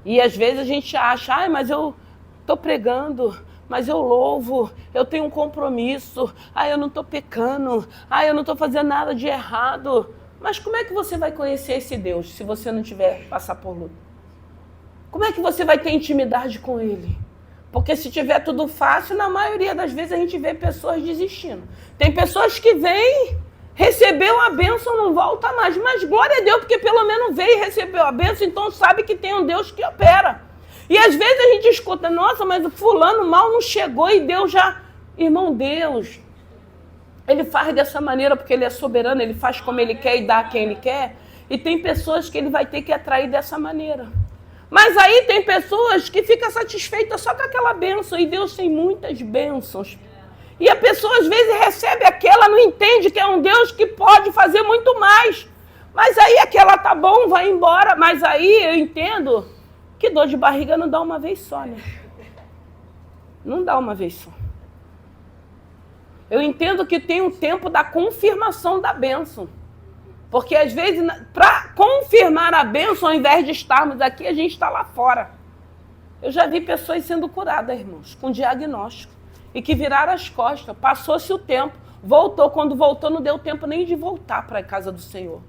E às vezes a gente acha, mas eu estou pregando, mas eu louvo, eu tenho um compromisso, eu não estou pecando, eu não estou fazendo nada de errado. Mas como é que você vai conhecer esse Deus se você não tiver passar por luta? Como é que você vai ter intimidade com Ele? Porque se tiver tudo fácil, na maioria das vezes a gente vê pessoas desistindo. Tem pessoas que vêm, recebeu a bênção, não volta mais. Mas glória a Deus, porque pelo menos veio e recebeu a bênção, então sabe que tem um Deus que opera. E às vezes a gente escuta, nossa, mas o fulano mal não chegou e Deus já... Irmão, Deus, Ele faz dessa maneira porque Ele é soberano, Ele faz como Ele quer e dá a quem Ele quer. E tem pessoas que Ele vai ter que atrair dessa maneira. Mas aí tem pessoas que ficam satisfeitas só com aquela bênção, e Deus tem muitas bênçãos. E a pessoa às vezes recebe aquela, não entende que é um Deus que pode fazer muito mais. Mas aí aquela tá bom, vai embora. Mas aí eu entendo que dor de barriga não dá uma vez só, né? Não dá uma vez só. Eu entendo que tem um tempo da confirmação da bênção. Porque às vezes, para confirmar a bênção, ao invés de estarmos aqui, a gente está lá fora. Eu já vi pessoas sendo curadas, irmãos, com diagnóstico. E que viraram as costas, passou-se o tempo, voltou. Quando voltou, não deu tempo nem de voltar para a casa do Senhor.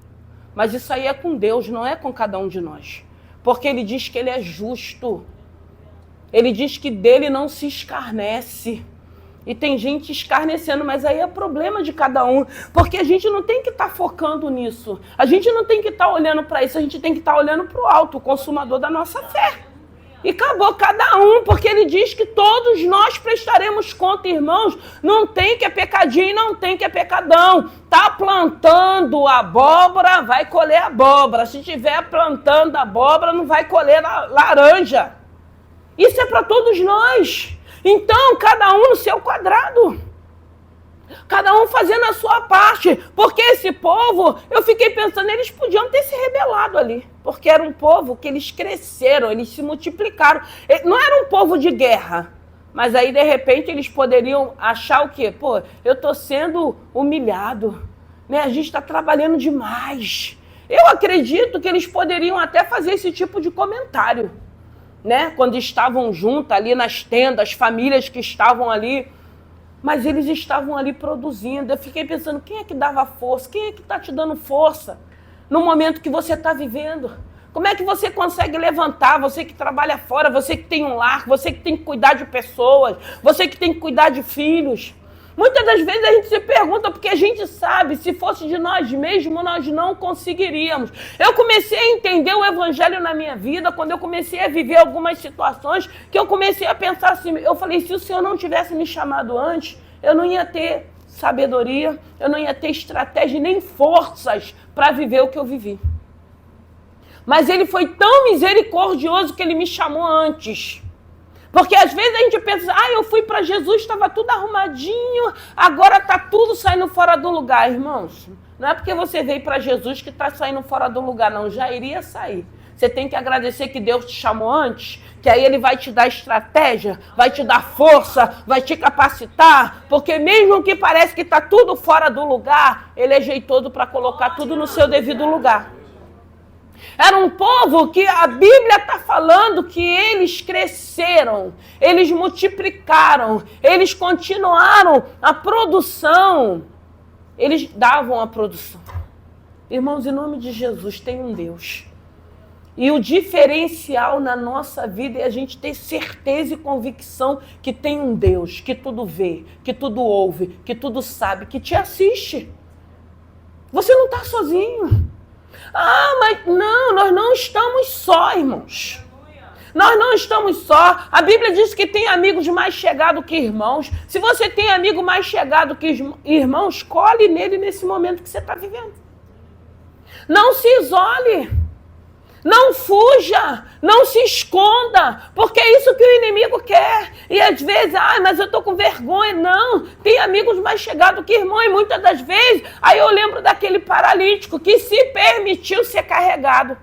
Mas isso aí é com Deus, não é com cada um de nós. Porque Ele diz que Ele é justo. Ele diz que dele não se escarnece. E tem gente escarnecendo, mas aí é problema de cada um. Porque a gente não tem que estar focando nisso. A gente não tem que estar olhando para isso, a gente tem que estar olhando para o alto, o consumador da nossa fé. E acabou cada um, porque Ele diz que todos nós prestaremos conta, irmãos. Não tem que é pecadinho, não tem que é pecadão. Tá plantando abóbora, vai colher abóbora. Se estiver plantando abóbora, não vai colher laranja. Isso é para todos nós. Então, cada um no seu quadrado. Cada um fazendo a sua parte. Porque esse povo, eu fiquei pensando, eles podiam ter se rebelado ali. Porque era um povo que eles cresceram, eles se multiplicaram. Não era um povo de guerra. Mas aí, de repente, eles poderiam achar o quê? Pô, eu estou sendo humilhado. Né? A gente está trabalhando demais. Eu acredito que eles poderiam até fazer esse tipo de comentário. Né? Quando estavam juntos ali nas tendas, famílias que estavam ali, mas eles estavam ali produzindo. Eu fiquei pensando, quem é que dava força? Quem é que está te dando força no momento que você está vivendo? Como é que você consegue levantar, você que trabalha fora, você que tem um lar, você que tem que cuidar de pessoas, você que tem que cuidar de filhos? Muitas das vezes a gente se pergunta, porque a gente sabe, se fosse de nós mesmos, nós não conseguiríamos. Eu comecei a entender o evangelho na minha vida, quando eu comecei a viver algumas situações, que eu comecei a pensar assim, eu falei, se o Senhor não tivesse me chamado antes, eu não ia ter sabedoria, eu não ia ter estratégia nem forças para viver o que eu vivi. Mas Ele foi tão misericordioso que Ele me chamou antes. Porque às vezes a gente pensa, eu fui para Jesus, estava tudo arrumadinho, agora está tudo saindo fora do lugar. Irmãos, não é porque você veio para Jesus que está saindo fora do lugar, não, já iria sair. Você tem que agradecer que Deus te chamou antes, que aí Ele vai te dar estratégia, vai te dar força, vai te capacitar, porque mesmo que parece que está tudo fora do lugar, Ele é jeitoso para colocar tudo no seu devido lugar. Era um povo que a Bíblia está falando que eles cresceram, eles multiplicaram, eles continuaram a produção, eles davam a produção. Irmãos, em nome de Jesus, tem um Deus E o diferencial na nossa vida é a gente ter certeza e convicção que tem um Deus que tudo vê, que tudo ouve, que tudo sabe, que te assiste. Você não está sozinho. Ah, mas não, nós não estamos só, irmãos. Nós não estamos só. A Bíblia diz que tem amigos mais chegados que irmãos. Se você tem amigo mais chegado que irmão, escolhe nele nesse momento que você está vivendo. Não se isole. Não fuja, não se esconda, porque é isso que o inimigo quer. E às vezes, mas eu estou com vergonha. Não, tem amigos mais chegados que irmão. E muitas das vezes, aí eu lembro daquele paralítico que se permitiu ser carregado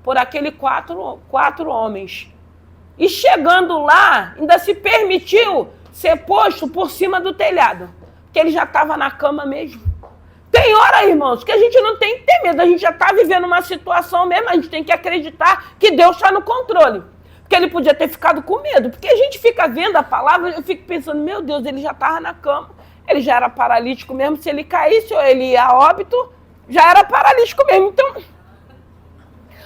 por aqueles quatro homens. E chegando lá, ainda se permitiu ser posto por cima do telhado, porque ele já estava na cama mesmo. Tem hora, irmãos, que a gente não tem que ter medo, a gente já está vivendo uma situação mesmo, a gente tem que acreditar que Deus está no controle. Porque ele podia ter ficado com medo, porque a gente fica vendo a palavra, eu fico pensando, meu Deus, ele já estava na cama, ele já era paralítico mesmo, se ele caísse ou ele ia a óbito, já era paralítico mesmo, então...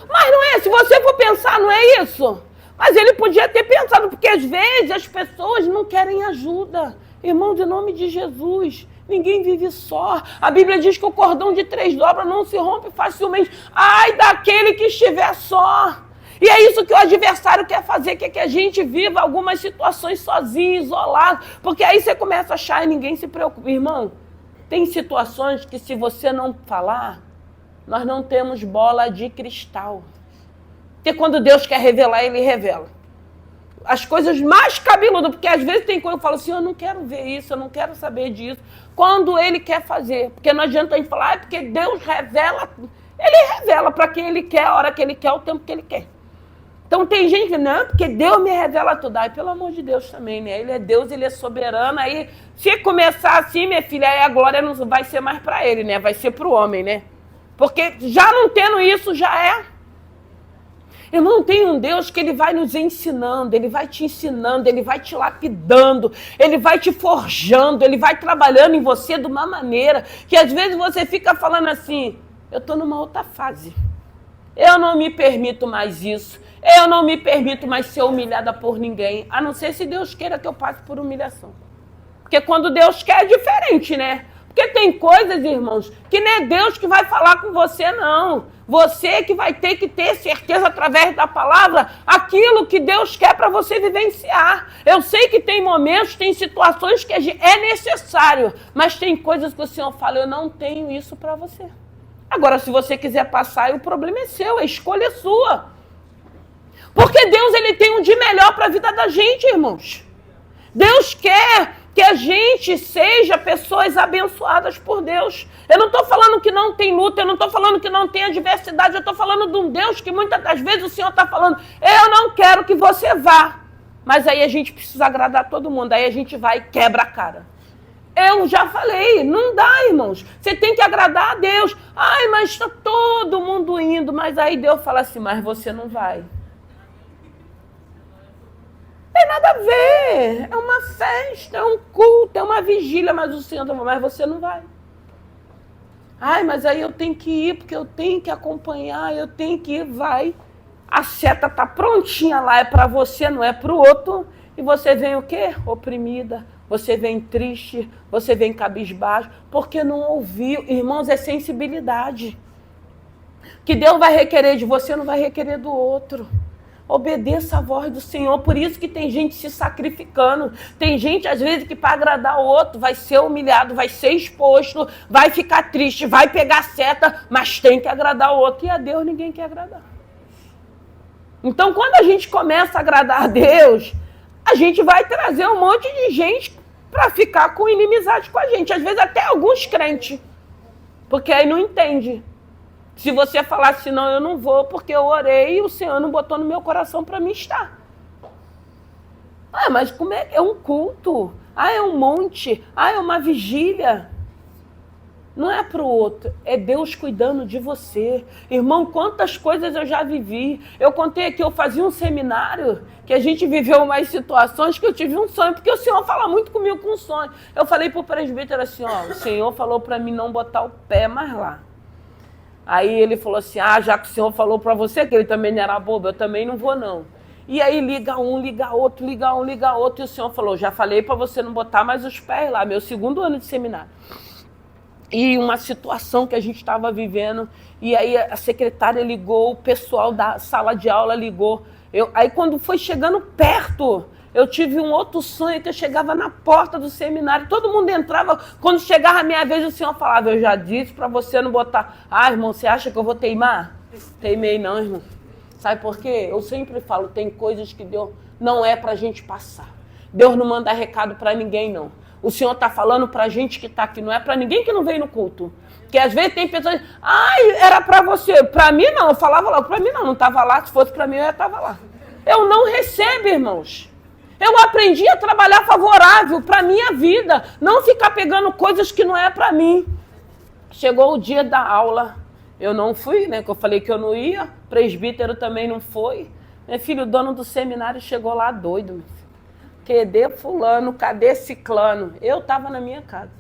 Mas não é, se você for pensar, não é isso. Mas ele podia ter pensado, porque às vezes as pessoas não querem ajuda. Irmãos, em nome de Jesus... Ninguém vive só. A Bíblia diz que o cordão de 3 dobras não se rompe facilmente. Ai daquele que estiver só. E é isso que o adversário quer fazer, que a gente viva algumas situações sozinho, isolado. Porque aí você começa a achar e ninguém se preocupa. Irmão, tem situações que se você não falar, nós não temos bola de cristal. Porque quando Deus quer revelar, Ele revela. As coisas mais cabeludas, porque às vezes tem coisa que eu falo assim, eu não quero ver isso, eu não quero saber disso. Quando Ele quer fazer, porque não adianta a gente falar, porque Deus revela, Ele revela para quem Ele quer, a hora que Ele quer, o tempo que Ele quer. Então tem gente que, não, porque Deus me revela tudo. Ai, pelo amor de Deus também, né? Ele é Deus, Ele é soberano, aí se começar assim, minha filha, aí a glória não vai ser mais para Ele, né? Vai ser para o homem, né? Porque já não tendo isso, já é. Irmão, tem um Deus que Ele vai nos ensinando, Ele vai te ensinando, Ele vai te lapidando, Ele vai te forjando, Ele vai trabalhando em você de uma maneira que às vezes você fica falando assim, eu estou numa outra fase, eu não me permito mais isso, eu não me permito mais ser humilhada por ninguém, a não ser se Deus queira que eu passe por humilhação. Porque quando Deus quer é diferente, né? Porque tem coisas, irmãos, que não é Deus que vai falar com você, não. Você que vai ter que ter certeza através da palavra, aquilo que Deus quer para você vivenciar. Eu sei que tem momentos, tem situações que é necessário, mas tem coisas que o Senhor fala, eu não tenho isso para você. Agora, se você quiser passar, o problema é seu, a escolha é sua. Porque Deus, Ele tem um de melhor para a vida da gente, irmãos. Deus quer que a gente seja pessoas abençoadas por Deus. Eu não estou falando que não tem luta, eu não estou falando que não tem adversidade, eu estou falando de um Deus que muitas das vezes o Senhor está falando, eu não quero que você vá. Mas aí a gente precisa agradar todo mundo, aí a gente vai e quebra a cara. Eu já falei, não dá, irmãos. Você tem que agradar a Deus. Ai, mas está todo mundo indo, mas aí Deus fala assim, mas você não vai. Tem nada a ver, é uma festa, é um culto, é uma vigília, mas o Senhor, mas você não vai. Ai, mas aí eu tenho que ir, porque eu tenho que acompanhar, eu tenho que ir, vai. A seta está prontinha lá, é para você, não é para o outro. E você vem o quê? Oprimida, você vem triste, você vem cabisbaixo, porque não ouviu. Irmãos, é sensibilidade. Que Deus vai requerer de você, não vai requerer do outro. Obedeça a voz do Senhor, por isso que tem gente se sacrificando, tem gente às vezes que para agradar o outro vai ser humilhado, vai ser exposto, vai ficar triste, vai pegar seta, mas tem que agradar o outro, e a Deus ninguém quer agradar. Então quando a gente começa a agradar a Deus, a gente vai trazer um monte de gente para ficar com inimizade com a gente, às vezes até alguns crentes, porque aí não entende. Se você falar assim, não, eu não vou porque eu orei e o Senhor não botou no meu coração para mim estar. Ah, mas como é? É um culto. Ah, é um monte. Ah, é uma vigília. Não é para o outro, é Deus cuidando de você. Irmão, quantas coisas eu já vivi. Eu contei aqui, eu fazia um seminário, que a gente viveu umas situações que eu tive um sonho, porque o Senhor fala muito comigo com sonho. Eu falei para o presbítero assim, ó, o Senhor falou para mim não botar o pé mais lá. Aí ele falou assim, já que o senhor falou para você que ele também não era bobo, eu também não vou não. E aí liga um, liga outro, liga um, liga outro, e o senhor falou, já falei para você não botar mais os pés lá, meu 2º ano de seminário. E uma situação que a gente estava vivendo, e aí a secretária ligou, o pessoal da sala de aula ligou. Aí quando foi chegando perto, eu tive um outro sonho que eu chegava na porta do seminário, todo mundo entrava, quando chegava a minha vez o senhor falava, eu já disse para você não botar. Irmão, você acha que eu vou teimar? Teimei não, irmão. Sabe por quê? Eu sempre falo, tem coisas que Deus não é pra gente passar. Deus não manda recado para ninguém, não. O Senhor está falando pra gente que está aqui, não é para ninguém que não veio no culto. Porque às vezes tem pessoas, era para você. Para mim não, eu falava logo, para mim não estava lá, se fosse para mim eu já estava lá. Eu não recebo, irmãos. Eu aprendi a trabalhar favorável para a minha vida, não ficar pegando coisas que não é para mim. Chegou o dia da aula, eu não fui, né, que eu falei que eu não ia, o presbítero também não foi. Meu filho, o dono do seminário chegou lá doido, meu filho. Cadê fulano, cadê ciclano? Eu estava na minha casa.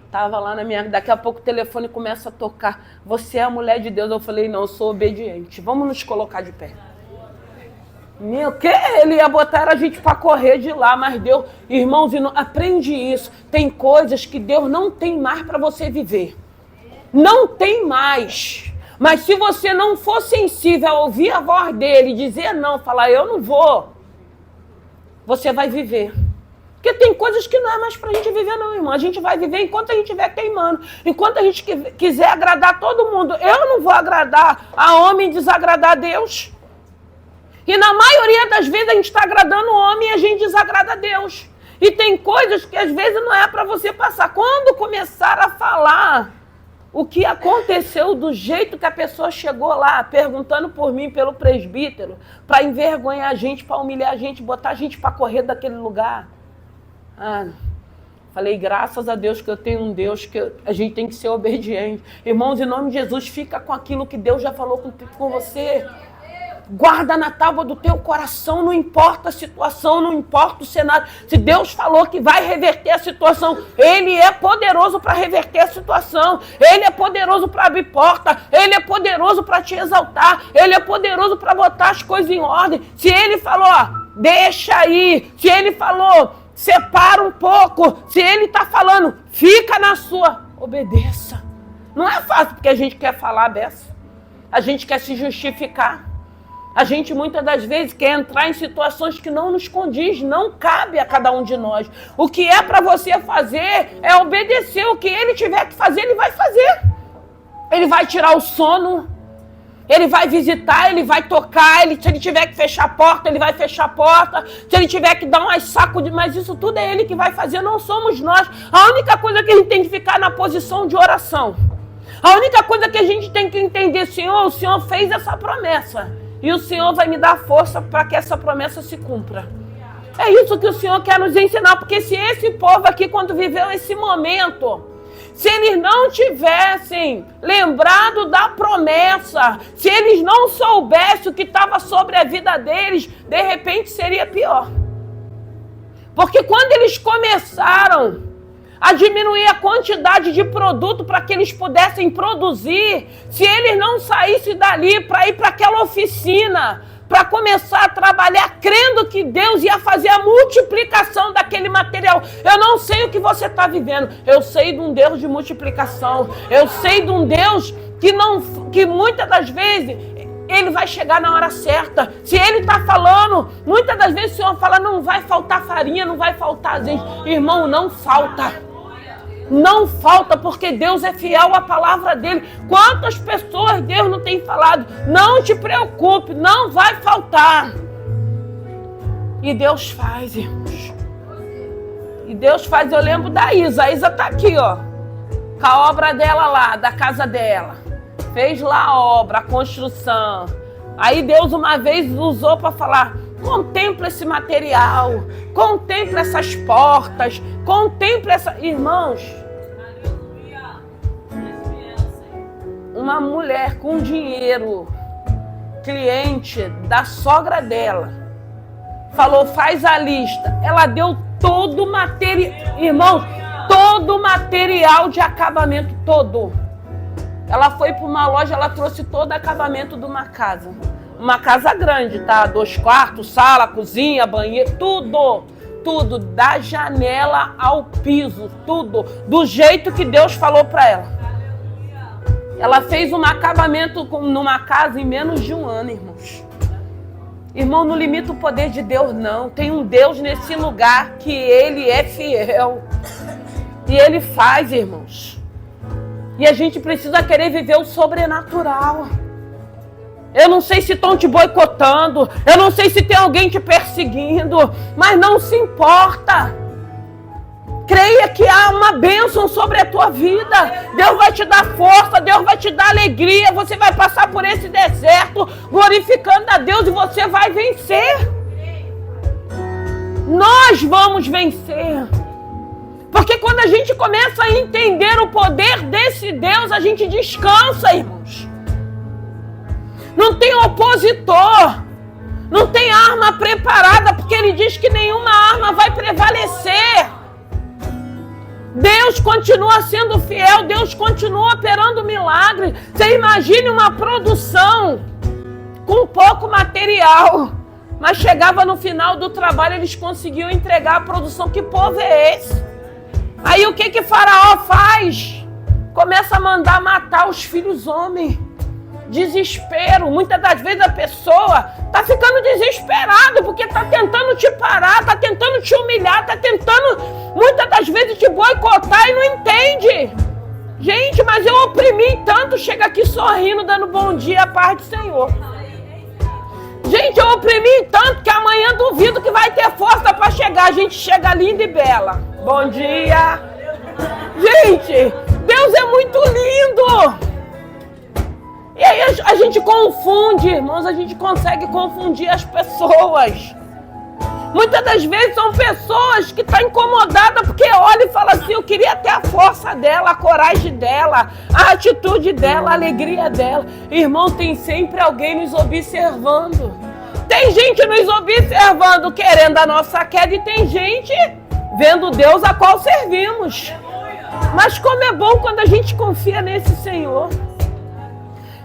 Estava lá na minha... Daqui a pouco o telefone começa a tocar. Você é a mulher de Deus. Eu falei, não, eu sou obediente. Vamos nos colocar de pé. Meu, que? Ele ia botar a gente para correr de lá, mas Deus... Irmãos, aprende isso. Tem coisas que Deus não tem mais para você viver. Não tem mais. Mas se você não for sensível a ouvir a voz dele, dizer não, falar, eu não vou... Você vai viver. Porque tem coisas que não é mais pra gente viver não, irmão. A gente vai viver enquanto a gente estiver teimando. Enquanto a gente quiser agradar todo mundo. Eu não vou agradar a homem e desagradar a Deus. E na maioria das vezes a gente está agradando o homem e a gente desagrada a Deus. E tem coisas que às vezes não é para você passar. Quando começar a falar o que aconteceu do jeito que a pessoa chegou lá, perguntando por mim, pelo presbítero, para envergonhar a gente, para humilhar a gente, botar a gente para correr daquele lugar. Falei, graças a Deus que eu tenho um Deus que a gente tem que ser obediente. Irmãos, em nome de Jesus, fica com aquilo que Deus já falou com você. Guarda na tábua do teu coração, não importa a situação, não importa o cenário. Se Deus falou que vai reverter a situação, Ele é poderoso para reverter a situação. Ele é poderoso para abrir porta. Ele é poderoso para te exaltar. Ele é poderoso para botar as coisas em ordem. Se Ele falou, deixa aí. Se Ele falou, separa um pouco. Se Ele está falando, fica na sua, obedeça. Não é fácil porque a gente quer falar dessa. A gente quer se justificar. A gente muitas das vezes quer entrar em situações que não nos condiz, não cabe a cada um de nós. O que é para você fazer é obedecer. O que ele tiver que fazer, ele vai fazer. Ele vai tirar o sono, ele vai visitar, ele vai tocar, se ele tiver que fechar a porta, ele vai fechar a porta. Se ele tiver que dar um saco de... Mas isso tudo é ele que vai fazer, não somos nós. A única coisa que a gente tem que ficar na posição de oração. A única coisa que a gente tem que entender, Senhor, o Senhor fez essa promessa. E o Senhor vai me dar força para que essa promessa se cumpra. É isso que o Senhor quer nos ensinar. Porque se esse povo aqui, quando viveu esse momento, se eles não tivessem lembrado da promessa, se eles não soubessem o que estava sobre a vida deles, de repente seria pior. Porque quando eles começaram a diminuir a quantidade de produto para que eles pudessem produzir, se eles não saíssem dali para ir para aquela oficina, para começar a trabalhar, crendo que Deus ia fazer a multiplicação daquele material. Eu não sei o que você está vivendo, eu sei de um Deus de multiplicação, eu sei de um Deus que muitas das vezes... Ele vai chegar na hora certa. Se ele está falando, muitas das vezes o Senhor fala, não vai faltar farinha, não vai faltar azeite. Irmão, não falta. Não falta, porque Deus é fiel à palavra dele. Quantas pessoas Deus não tem falado? Não te preocupe, não vai faltar. E Deus faz, irmãos. E Deus faz, eu lembro da Isa. A Isa está aqui, ó, com a obra dela lá, da casa dela. Fez lá a obra, a construção. Aí Deus uma vez usou para falar, contempla esse material, contempla essas portas, contempla essa... Irmãos, uma mulher com dinheiro, cliente da sogra dela, falou, faz a lista. Ela deu todo o material, irmãos, todo o material de acabamento, todo. Ela foi para uma loja, ela trouxe todo o acabamento de uma casa. Uma casa grande, tá? 2 quartos, sala, cozinha, banheiro, tudo. Tudo, da janela ao piso, tudo. Do jeito que Deus falou para ela. Ela fez um acabamento numa casa em menos de 1 ano, irmãos. Irmão, não limita o poder de Deus, não. Tem um Deus nesse lugar que Ele é fiel. E Ele faz, irmãos. E a gente precisa querer viver o sobrenatural. Eu não sei se estão te boicotando. Eu não sei se tem alguém te perseguindo. Mas não se importa. Creia que há uma bênção sobre a tua vida. Deus vai te dar força. Deus vai te dar alegria. Você vai passar por esse deserto glorificando a Deus e você vai vencer. Nós vamos vencer. Porque quando a gente começa a entender o poder desse Deus, a gente descansa, irmãos. Não tem opositor, não tem arma preparada, porque Ele diz que nenhuma arma vai prevalecer. Deus continua sendo fiel, Deus continua operando milagres. Você imagine uma produção com pouco material, mas chegava no final do trabalho, eles conseguiam entregar a produção. Que povo é esse? Aí o que Faraó faz? Começa a mandar matar os filhos homens. Desespero. Muitas das vezes a pessoa está ficando desesperada porque está tentando te parar, está tentando te humilhar, está tentando muitas das vezes te boicotar e não entende. Gente, mas eu oprimi tanto, chega aqui sorrindo, dando bom dia, a paz do Senhor. Gente, eu oprimi tanto que amanhã duvido que vai ter força para chegar. A gente chega linda e bela. Bom dia. Gente, Deus é muito lindo. E aí a gente confunde, irmãos, a gente consegue confundir as pessoas. Muitas das vezes são pessoas que estão incomodadas porque olham e falam assim, eu queria ter a força dela, a coragem dela, a atitude dela, a alegria dela. Irmão, tem sempre alguém nos observando. Tem gente nos observando querendo a nossa queda e tem gente vendo Deus a qual servimos. Mas como é bom quando a gente confia nesse Senhor.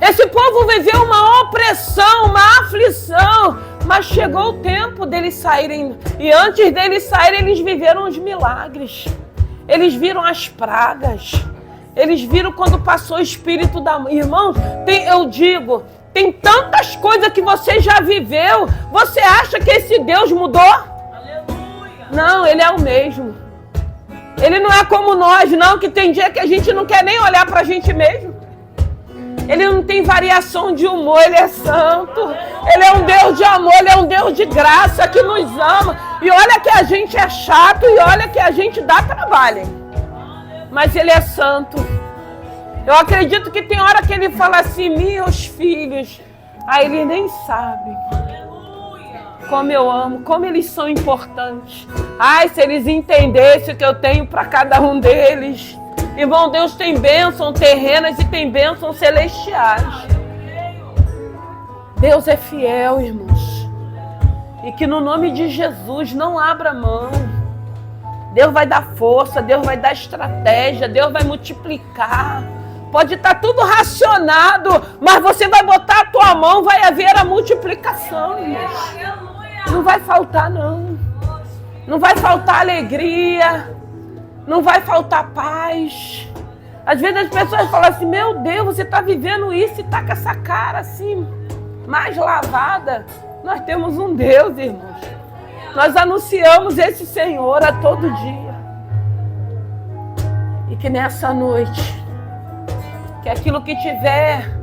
Esse povo viveu uma opressão, uma aflição, mas chegou o tempo deles saírem. E antes deles saírem, eles viveram os milagres. Eles viram as pragas. Eles viram quando passou o espírito da... Irmãos, eu digo, tem tantas coisas que você já viveu. Você acha que esse Deus mudou? Aleluia. Não, Ele é o mesmo. Ele não é como nós, não, que tem dia que a gente não quer nem olhar pra gente mesmo. Ele não tem variação de humor, Ele é santo. Ele é um Deus de amor, Ele é um Deus de graça que nos ama. E olha que a gente é chato e olha que a gente dá trabalho. Mas Ele é santo. Eu acredito que tem hora que Ele fala assim, meus filhos. Aí Ele nem sabe como eu amo, como eles são importantes. Ai, se eles entendessem o que eu tenho para cada um deles. Irmão, Deus tem bênçãos terrenas e tem bênçãos celestiais. Deus é fiel, irmãos. E que no nome de Jesus não abra mão. Deus vai dar força, Deus vai dar estratégia, Deus vai multiplicar. Pode estar tudo racionado, mas você vai botar a tua mão, vai haver a multiplicação, irmãos. Não vai faltar, não. Não vai faltar alegria. Não vai faltar paz. Às vezes as pessoas falam assim, meu Deus, você está vivendo isso e está com essa cara assim, mais lavada. Nós temos um Deus, irmãos. Nós anunciamos esse Senhor a todo dia. E que nessa noite, que aquilo que tiver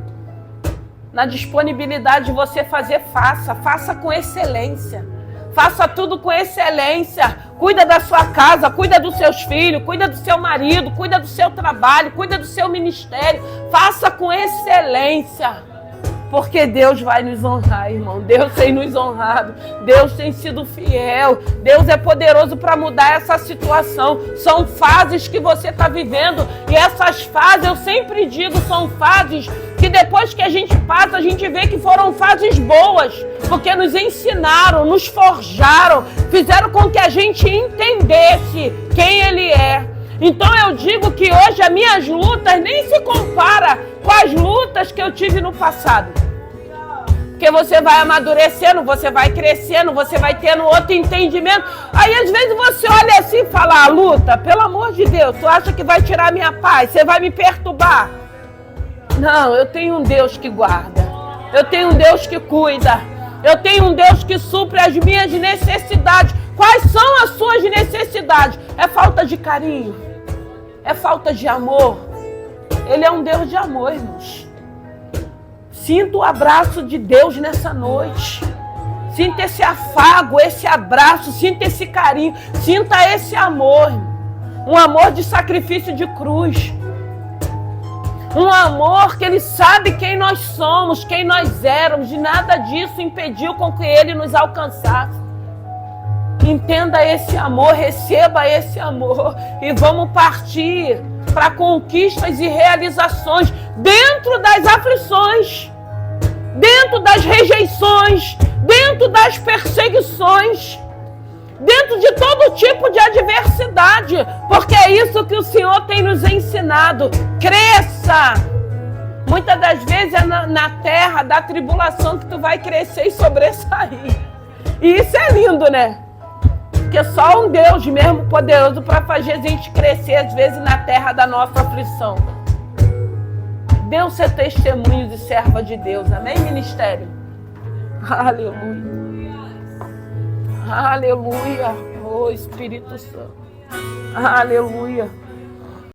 na disponibilidade de você fazer, faça com excelência. Faça tudo com excelência. Cuida da sua casa, cuida dos seus filhos, cuida do seu marido, cuida do seu trabalho, cuida do seu ministério. Faça com excelência. Porque Deus vai nos honrar, irmão. Deus tem nos honrado. Deus tem sido fiel. Deus é poderoso para mudar essa situação. São fases que você está vivendo. E essas fases, eu sempre digo, são fases que depois que a gente passa, a gente vê que foram fases boas. Porque nos ensinaram, nos forjaram, fizeram com que a gente entendesse quem Ele é. Então eu digo que hoje as minhas lutas nem se compara com as lutas que eu tive no passado. Porque você vai amadurecendo, você vai crescendo, você vai tendo outro entendimento. Aí às vezes você olha assim e fala, luta, pelo amor de Deus, tu acha que vai tirar minha paz? Você vai me perturbar? Não, eu tenho um Deus que guarda. Eu tenho um Deus que cuida. Eu tenho um Deus que supre as minhas necessidades. Quais são as suas necessidades? É falta de carinho? É falta de amor? Ele é um Deus de amor, irmãos. Sinta o abraço de Deus nessa noite. Sinta esse afago, esse abraço, sinta esse carinho, sinta esse amor. Um amor de sacrifício de cruz. Um amor que Ele sabe quem nós somos, quem nós éramos. E nada disso impediu com que Ele nos alcançasse. Entenda esse amor, receba esse amor. E vamos partir para conquistas e realizações dentro das aflições, dentro das rejeições, dentro das perseguições, dentro de todo tipo de adversidade, porque é isso que o Senhor tem nos ensinado. Cresça! Muitas das vezes é na terra da tribulação que tu vai crescer e sobressair. E isso é lindo, né? Porque só um Deus mesmo poderoso para fazer a gente crescer, às vezes, na terra da nossa aflição. Deus é testemunho de serva de Deus. Amém, ministério? Aleluia. Aleluia. Oh, Espírito Santo. Aleluia.